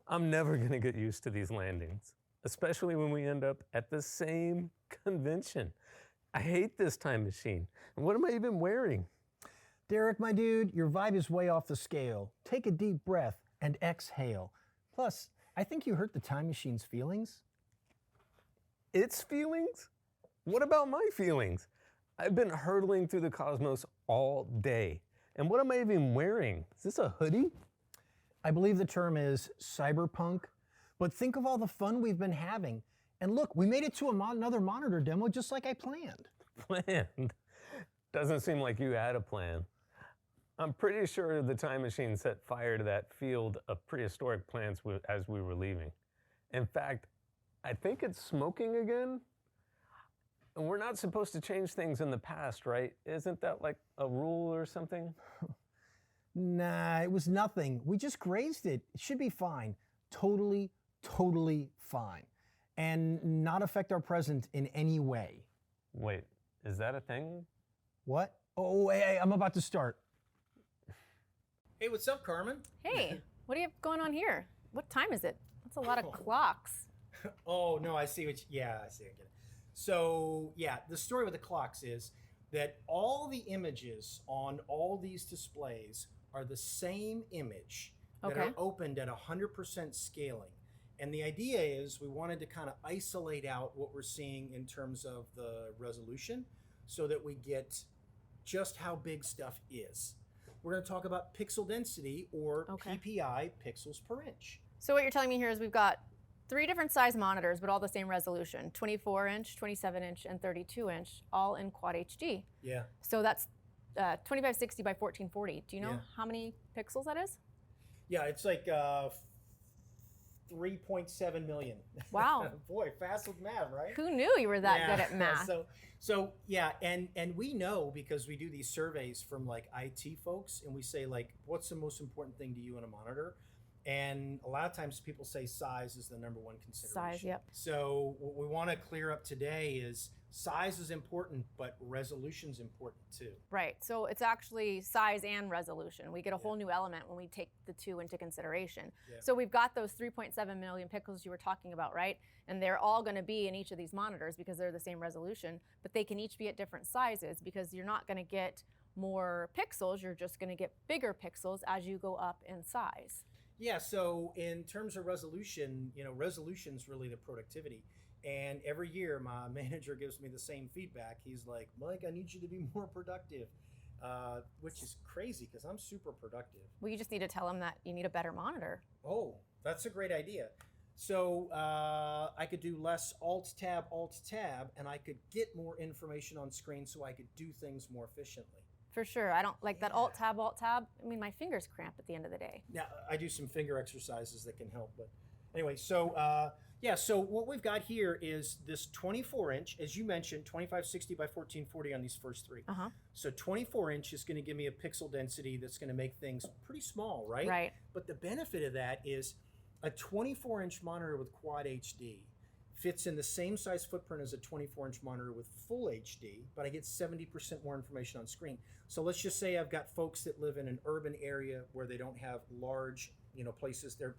I'm never going to get used to these landings, especially when we end up at the same convention. I hate this time machine. And what am I even wearing? Derek, my dude, your vibe is way off the scale. Take a deep breath and exhale. Plus, I think you hurt the time machine's feelings. Its feelings? What about my feelings? I've been hurtling through the cosmos all day. And what am I even wearing? Is this a hoodie? I believe the term is cyberpunk, but think of all the fun we've been having. And look, we made it to another monitor demo just like I planned. Planned? Doesn't seem like you had a plan. I'm pretty sure the time machine set fire to that field of prehistoric plants as we were leaving. In fact, I think it's smoking again. And we're not supposed to change things in the past, right? Isn't that like a rule or something? Nah, it was nothing. We just grazed it. It should be fine. Totally fine. And not affect our present in any way. Wait, is that a thing? What? Oh, hey, I'm about to start. Hey, what's up, Carmen? Hey, what do you have going on here? What time is it? That's a lot of clocks. Oh, no, I see what I get it. So, yeah, the story with the clocks is that all the images on all these displays are the same image that are opened at 100% scaling. And the idea is we wanted to kind of isolate out what we're seeing in terms of the resolution so that we get just how big stuff is. We're going to talk about pixel density, or PPI, pixels per inch. So what you're telling me here is we've got 3 different size monitors, but all the same resolution: 24-inch, 27-inch, and 32-inch, all in Quad HD. Yeah. So that's 2560 by 1440. Do you know how many pixels that is? Yeah, it's like 3.7 million. Wow. Boy, fast with math, right? Who knew you were that good at math? So yeah, and we know because we do these surveys from like IT folks, and we say like, what's the most important thing to you in a monitor? And a lot of times people say size is the #1 consideration. Size, yep. So what we want to clear up today is size is important, but resolution's important too. Right. So it's actually size and resolution. We get a whole new element when we take the 2 into consideration. Yeah. So we've got those 3.7 million pixels you were talking about, right? And they're all going to be in each of these monitors because they're the same resolution, but they can each be at different sizes because you're not going to get more pixels, you're just going to get bigger pixels as you go up in size. Yeah, so in terms of resolution, resolution's really the productivity. And every year, my manager gives me the same feedback. He's like, Mike, I need you to be more productive, which is crazy because I'm super productive. Well, you just need to tell them that you need a better monitor. Oh, that's a great idea. So I could do less alt tab, and I could get more information on screen so I could do things more efficiently. For sure. I don't like that Yeah. alt tab. I mean, my fingers cramp at the end of the day. Now, I do some finger exercises that can help. But anyway, so so what we've got here is this 24-inch, as you mentioned, 2560 by 1440 on these first three. Uh-huh. So 24-inch is going to give me a pixel density that's going to make things pretty small, right? Right. But the benefit of that is a 24-inch monitor with Quad HD fits in the same size footprint as a 24-inch monitor with Full HD, but I get 70% more information on screen. So let's just say I've got folks that live in an urban area where they don't have large, places. They're,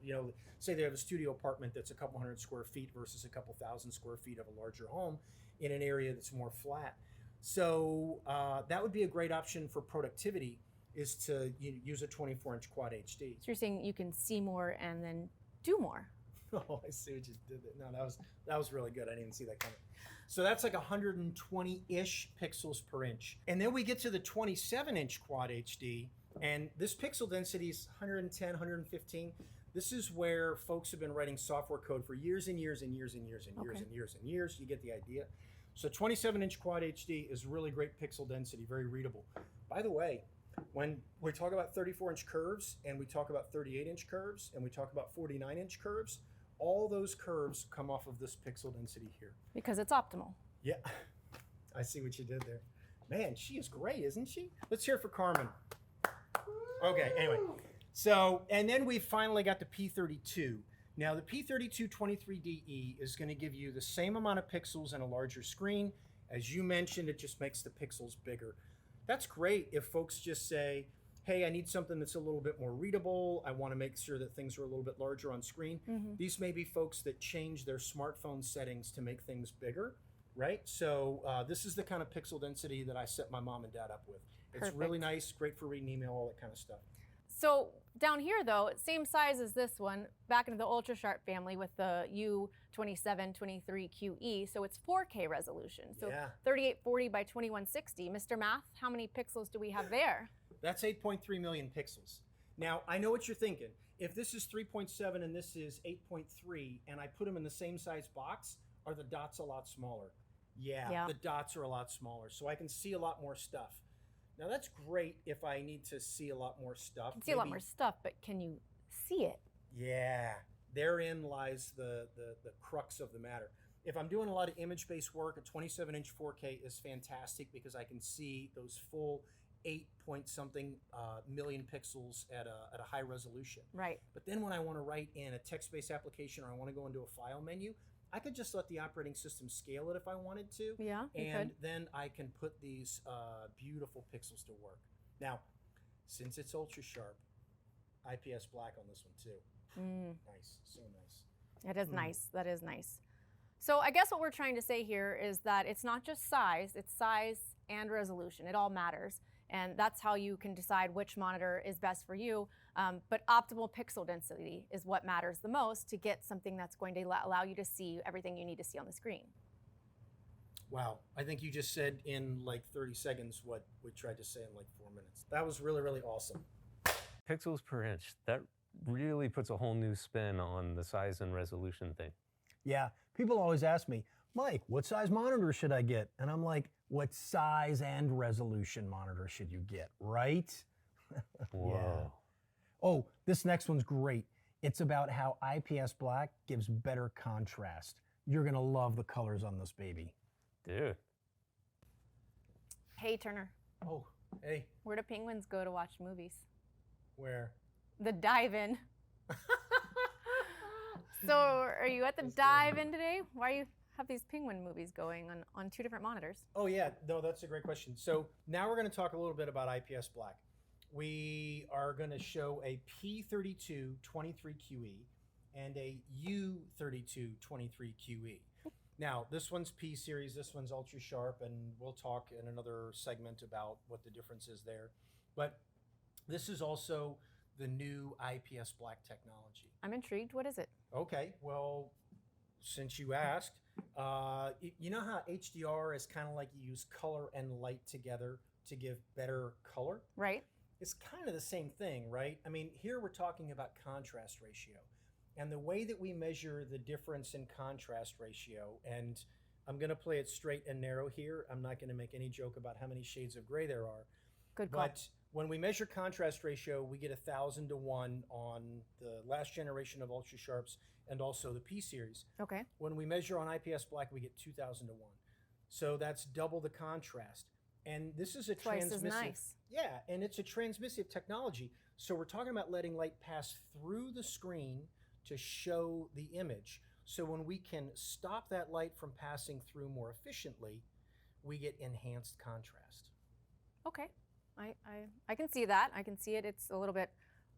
say they have a studio apartment that's a couple hundred square feet versus a couple thousand square feet of a larger home in an area that's more flat. So that would be a great option for productivity, is to use a 24-inch Quad HD. So you're saying you can see more and then do more. Oh, I see what you did there. No, that was really good. I didn't even see that coming. So that's like 120-ish pixels per inch. And then we get to the 27-inch Quad HD, and this pixel density is 110, 115. This is where folks have been writing software code for years and years and years and years and years Okay. and years and years. You get the idea. So 27-inch Quad HD is really great pixel density, very readable. By the way, when we talk about 34-inch curves and we talk about 38-inch curves and we talk about 49-inch curves, all those curves come off of this pixel density here. Because it's optimal. Yeah, I see what you did there. Man, she is great, isn't she? Let's hear it for Carmen. Okay, anyway. So, and then we finally got the P32. Now, the P32 23DE is going to give you the same amount of pixels and a larger screen. As you mentioned, it just makes the pixels bigger. That's great if folks just say, hey, I need something that's a little bit more readable. I want to make sure that things are a little bit larger on screen. Mm-hmm. These may be folks that change their smartphone settings to make things bigger, right? So this is the kind of pixel density that I set my mom and dad up with. It's really Perfect. nice, great for reading email, all that kind of stuff. So down here, though, same size as this one, back into the Ultra Sharp family with the U2723QE. So it's 4K resolution. So Yeah. 3840 by 2160. Mr. Math, how many pixels do we have there? That's 8.3 million pixels. Now, I know what you're thinking. If this is 3.7 and this is 8.3, and I put them in the same size box, are the dots a lot smaller? Yeah, the dots are a lot smaller, so I can see a lot more stuff. Now, that's great if I need to see a lot more stuff. You can see a lot more stuff, but can you see it? Yeah, therein lies the crux of the matter. If I'm doing a lot of image-based work, a 27-inch 4K is fantastic because I can see those full 8-point-something million pixels at a high resolution. Right. But then when I want to write in a text-based application or I want to go into a file menu, I could just let the operating system scale it if I wanted to. Yeah, you And could. then I can put these beautiful pixels to work. Now, since it's ultra sharp, IPS black on this one too. Nice, so nice. That is nice. That is nice. So I guess what we're trying to say here is that it's not just size, it's size and resolution. It all matters. And that's how you can decide which monitor is best for you. But optimal pixel density is what matters the most to get something that's going to allow you to see everything you need to see on the screen. Wow, I think you just said in like 30 seconds what we tried to say in like 4 minutes. That was really, really awesome. Pixels per inch, that really puts a whole new spin on the size and resolution thing. Yeah, people always ask me, Mike, what size monitor should I get? And I'm like, what size and resolution monitor should you get, right? Whoa. Oh, this next one's great. It's about how IPS black gives better contrast. You're gonna love the colors on this baby. Dude. Hey, Turner, Oh, hey, where do penguins go to watch movies? where? The dive-in. So are you at the dive-in today? Why do you have these penguin movies going on two different monitors? Oh yeah, no, that's a great question. So now we're gonna talk a little bit about IPS black. We are gonna show a P32 23QE and a U32 23QE. Now, this one's P series, this one's ultra sharp, and we'll talk in another segment about what the difference is there. But this is also the new IPS black technology. I'm intrigued. What is it? Okay, well, since you asked, you know how HDR is kind of like you use color and light together to give better color? Right. It's kind of the same thing, right? I mean, here we're talking about contrast ratio. And the way that we measure the difference in contrast ratio, and I'm going to play it straight and narrow here. I'm not going to make any joke about how many shades of gray there are. Good call. But when we measure contrast ratio, we get 1,000 to 1 on the last generation of Ultra Sharps and also the P series. Okay. When we measure on IPS black, we get 2,000 to 1. So that's double the contrast. And this is a Twice transmissive. as nice. Yeah, and it's a transmissive technology. So we're talking about letting light pass through the screen to show the image. So when we can stop that light from passing through more efficiently, we get enhanced contrast. Okay. I can see that. I can see it. It's a little bit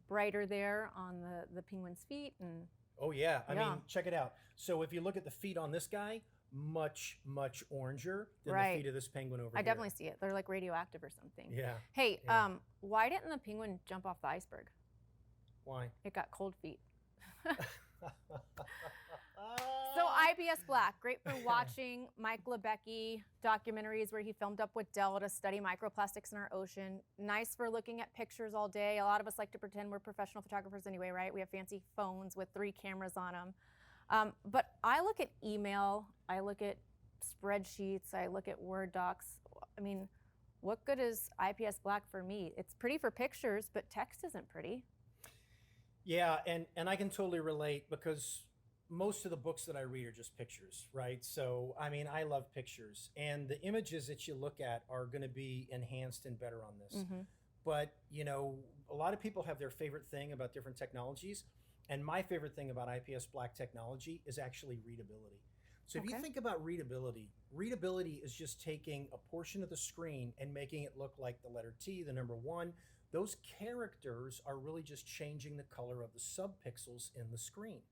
brighter there on the penguin's feet. And Oh yeah, I Yeah. mean, check it out. So if you look at the feet on this guy, much oranger than Right. the feet of this penguin over I here. definitely see it. They're like radioactive or something. Yeah. Hey, Yeah. why didn't the penguin jump off the iceberg? Why? It got cold feet. So IPS Black, great for watching Mike Lebecki documentaries where he filmed up with Dell to study microplastics in our ocean. Nice for looking at pictures all day. A lot of us like to pretend we're professional photographers anyway, right? We have fancy phones with 3 cameras on them. But I look at email, I look at spreadsheets, I look at Word docs. I mean, what good is IPS Black for me? It's pretty for pictures, but text isn't pretty. Yeah, and I can totally relate because most of the books that I read are just pictures, right? So, I mean, I love pictures, and the images that you look at are going to be enhanced and better on this. But, you know, a lot of people have their favorite thing about different technologies, and my favorite thing about IPS Black technology is actually readability. So if you Okay. think about readability, readability is just taking a portion of the screen and making it look like the letter T, the number 1. Those characters are really just changing the color of the subpixels in the screen.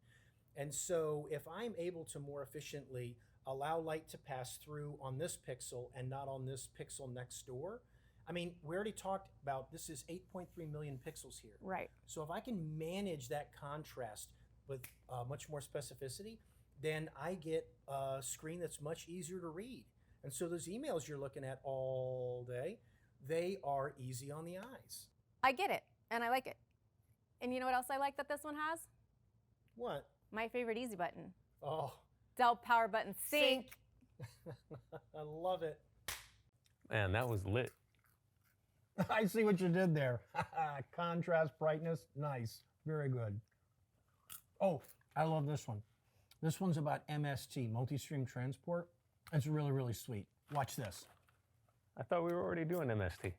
And so if I'm able to more efficiently allow light to pass through on this pixel and not on this pixel next door, I mean, we already talked about this is 8.3 million pixels here. Right. So if I can manage that contrast with much more specificity, then I get a screen that's much easier to read. And so those emails you're looking at all day, they are easy on the eyes. I get it, and I like it. And you know what else I like that this one has? What? My favorite easy button. Oh, Dell power button sync. I love it. Man, that was lit. I see what you did there. Contrast, brightness, nice. Very good. Oh, I love this one. This one's about MST, multi-stream transport. It's really sweet. Watch this. I thought we were already doing MST.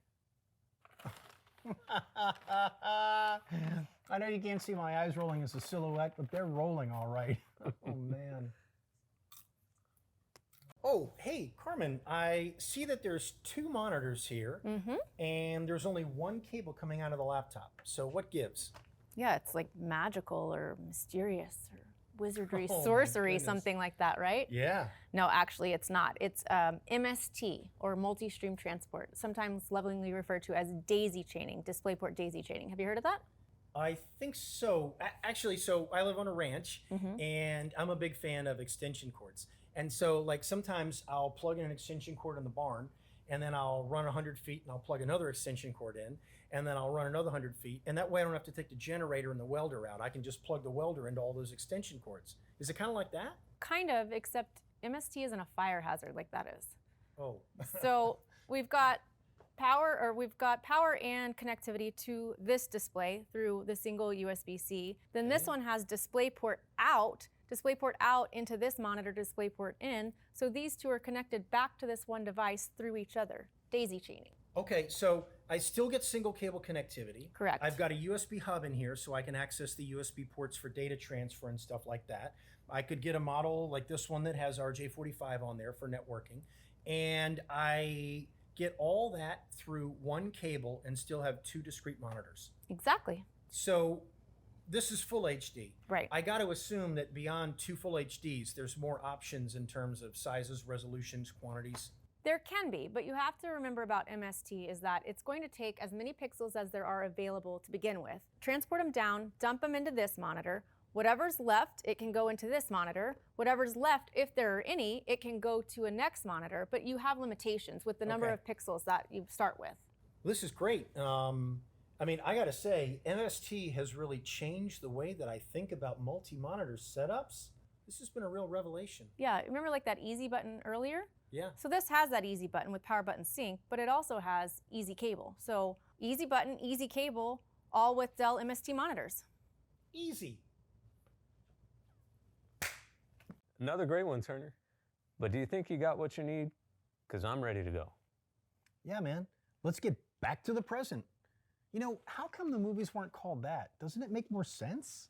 I know you can't see my eyes rolling as a silhouette, but they're rolling all right. Oh, man. Oh, hey, Carmen, I see that there's 2 monitors here, and there's only 1 cable coming out of the laptop. So what gives? Yeah, it's like magical or mysterious or wizardry, Oh, my sorcery, goodness. something like that, right? Yeah. No, actually, it's not. It's MST, or multi-stream transport, sometimes lovingly referred to as daisy chaining, DisplayPort daisy chaining. Have you heard of that? I think so. Actually, so I live on a ranch, and I'm a big fan of extension cords. And so, like, sometimes I'll plug in an extension cord in the barn, and then I'll run 100 feet, and I'll plug another extension cord in, and then I'll run another 100 feet. And that way I don't have to take the generator and the welder out. I can just plug the welder into all those extension cords. Is it kind of like that? Kind of, except MST isn't a fire hazard like that is. Oh. So we've got power and connectivity to this display through the single USB-C. Then this one has DisplayPort out into this monitor, DisplayPort in. So these 2 are connected back to this one device through each other, daisy chaining. Okay, so I still get single cable connectivity. Correct. I've got a USB hub in here so I can access the USB ports for data transfer and stuff like that. I could get a model like this one that has RJ45 on there for networking. And I get all that through 1 cable and still have 2 discrete monitors. Exactly. So this is full HD. Right. I got to assume that beyond 2 full HDs, there's more options in terms of sizes, resolutions, quantities. There can be, but you have to remember about MST is that it's going to take as many pixels as there are available to begin with, transport them down, dump them into this monitor. Whatever's left, it can go into this monitor. Whatever's left, if there are any, it can go to a next monitor, but you have limitations with the number of pixels that you start with. This is great. I mean, I gotta say, MST has really changed the way that I think about multi-monitor setups. This has been a real revelation. Yeah, remember like that easy button earlier? Yeah. So this has that easy button with power button sync, but it also has easy cable. So easy button, easy cable, all with Dell MST monitors. Easy. Another great one, Turner. But do you think you got what you need? Because I'm ready to go. Yeah, man. Let's get back to the present. You know, how come the movies weren't called that? Doesn't it make more sense?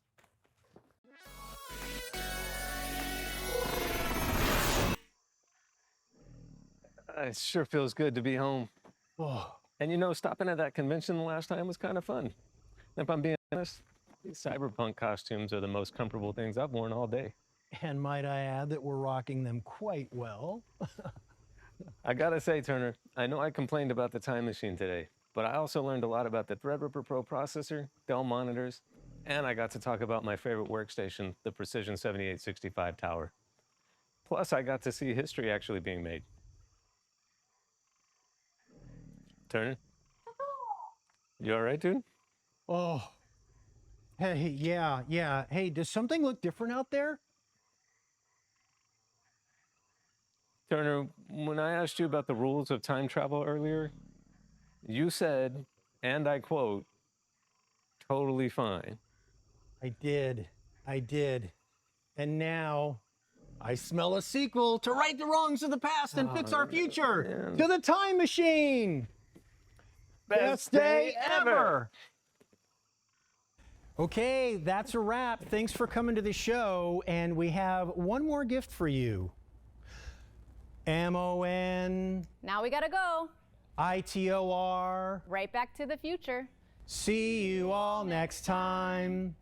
It sure feels good to be home. Oh, And you know, stopping at that convention the last time was kind of fun. If I'm being honest, these cyberpunk costumes are the most comfortable things I've worn all day. and might I add that we're rocking them quite well. I gotta say, Turner, I know I complained about the time machine today, but I also learned a lot about the Threadripper PRO processor, Dell monitors, and I got to talk about my favorite workstation, the Precision 7865 Tower. Plus, I got to see history actually being made. Turner? You all right, dude? Oh, hey, yeah. Hey, does something look different out there? Turner, when I asked you about the rules of time travel earlier, you said, and I quote, totally fine. I did. And now I smell a sequel to right the wrongs of the past and fix our future. man. To the time machine. Best day ever. Okay, that's a wrap. Thanks for coming to the show. And we have one more gift for you. MON, Now we gotta go. ITOR. Right back to the future. See you all next time.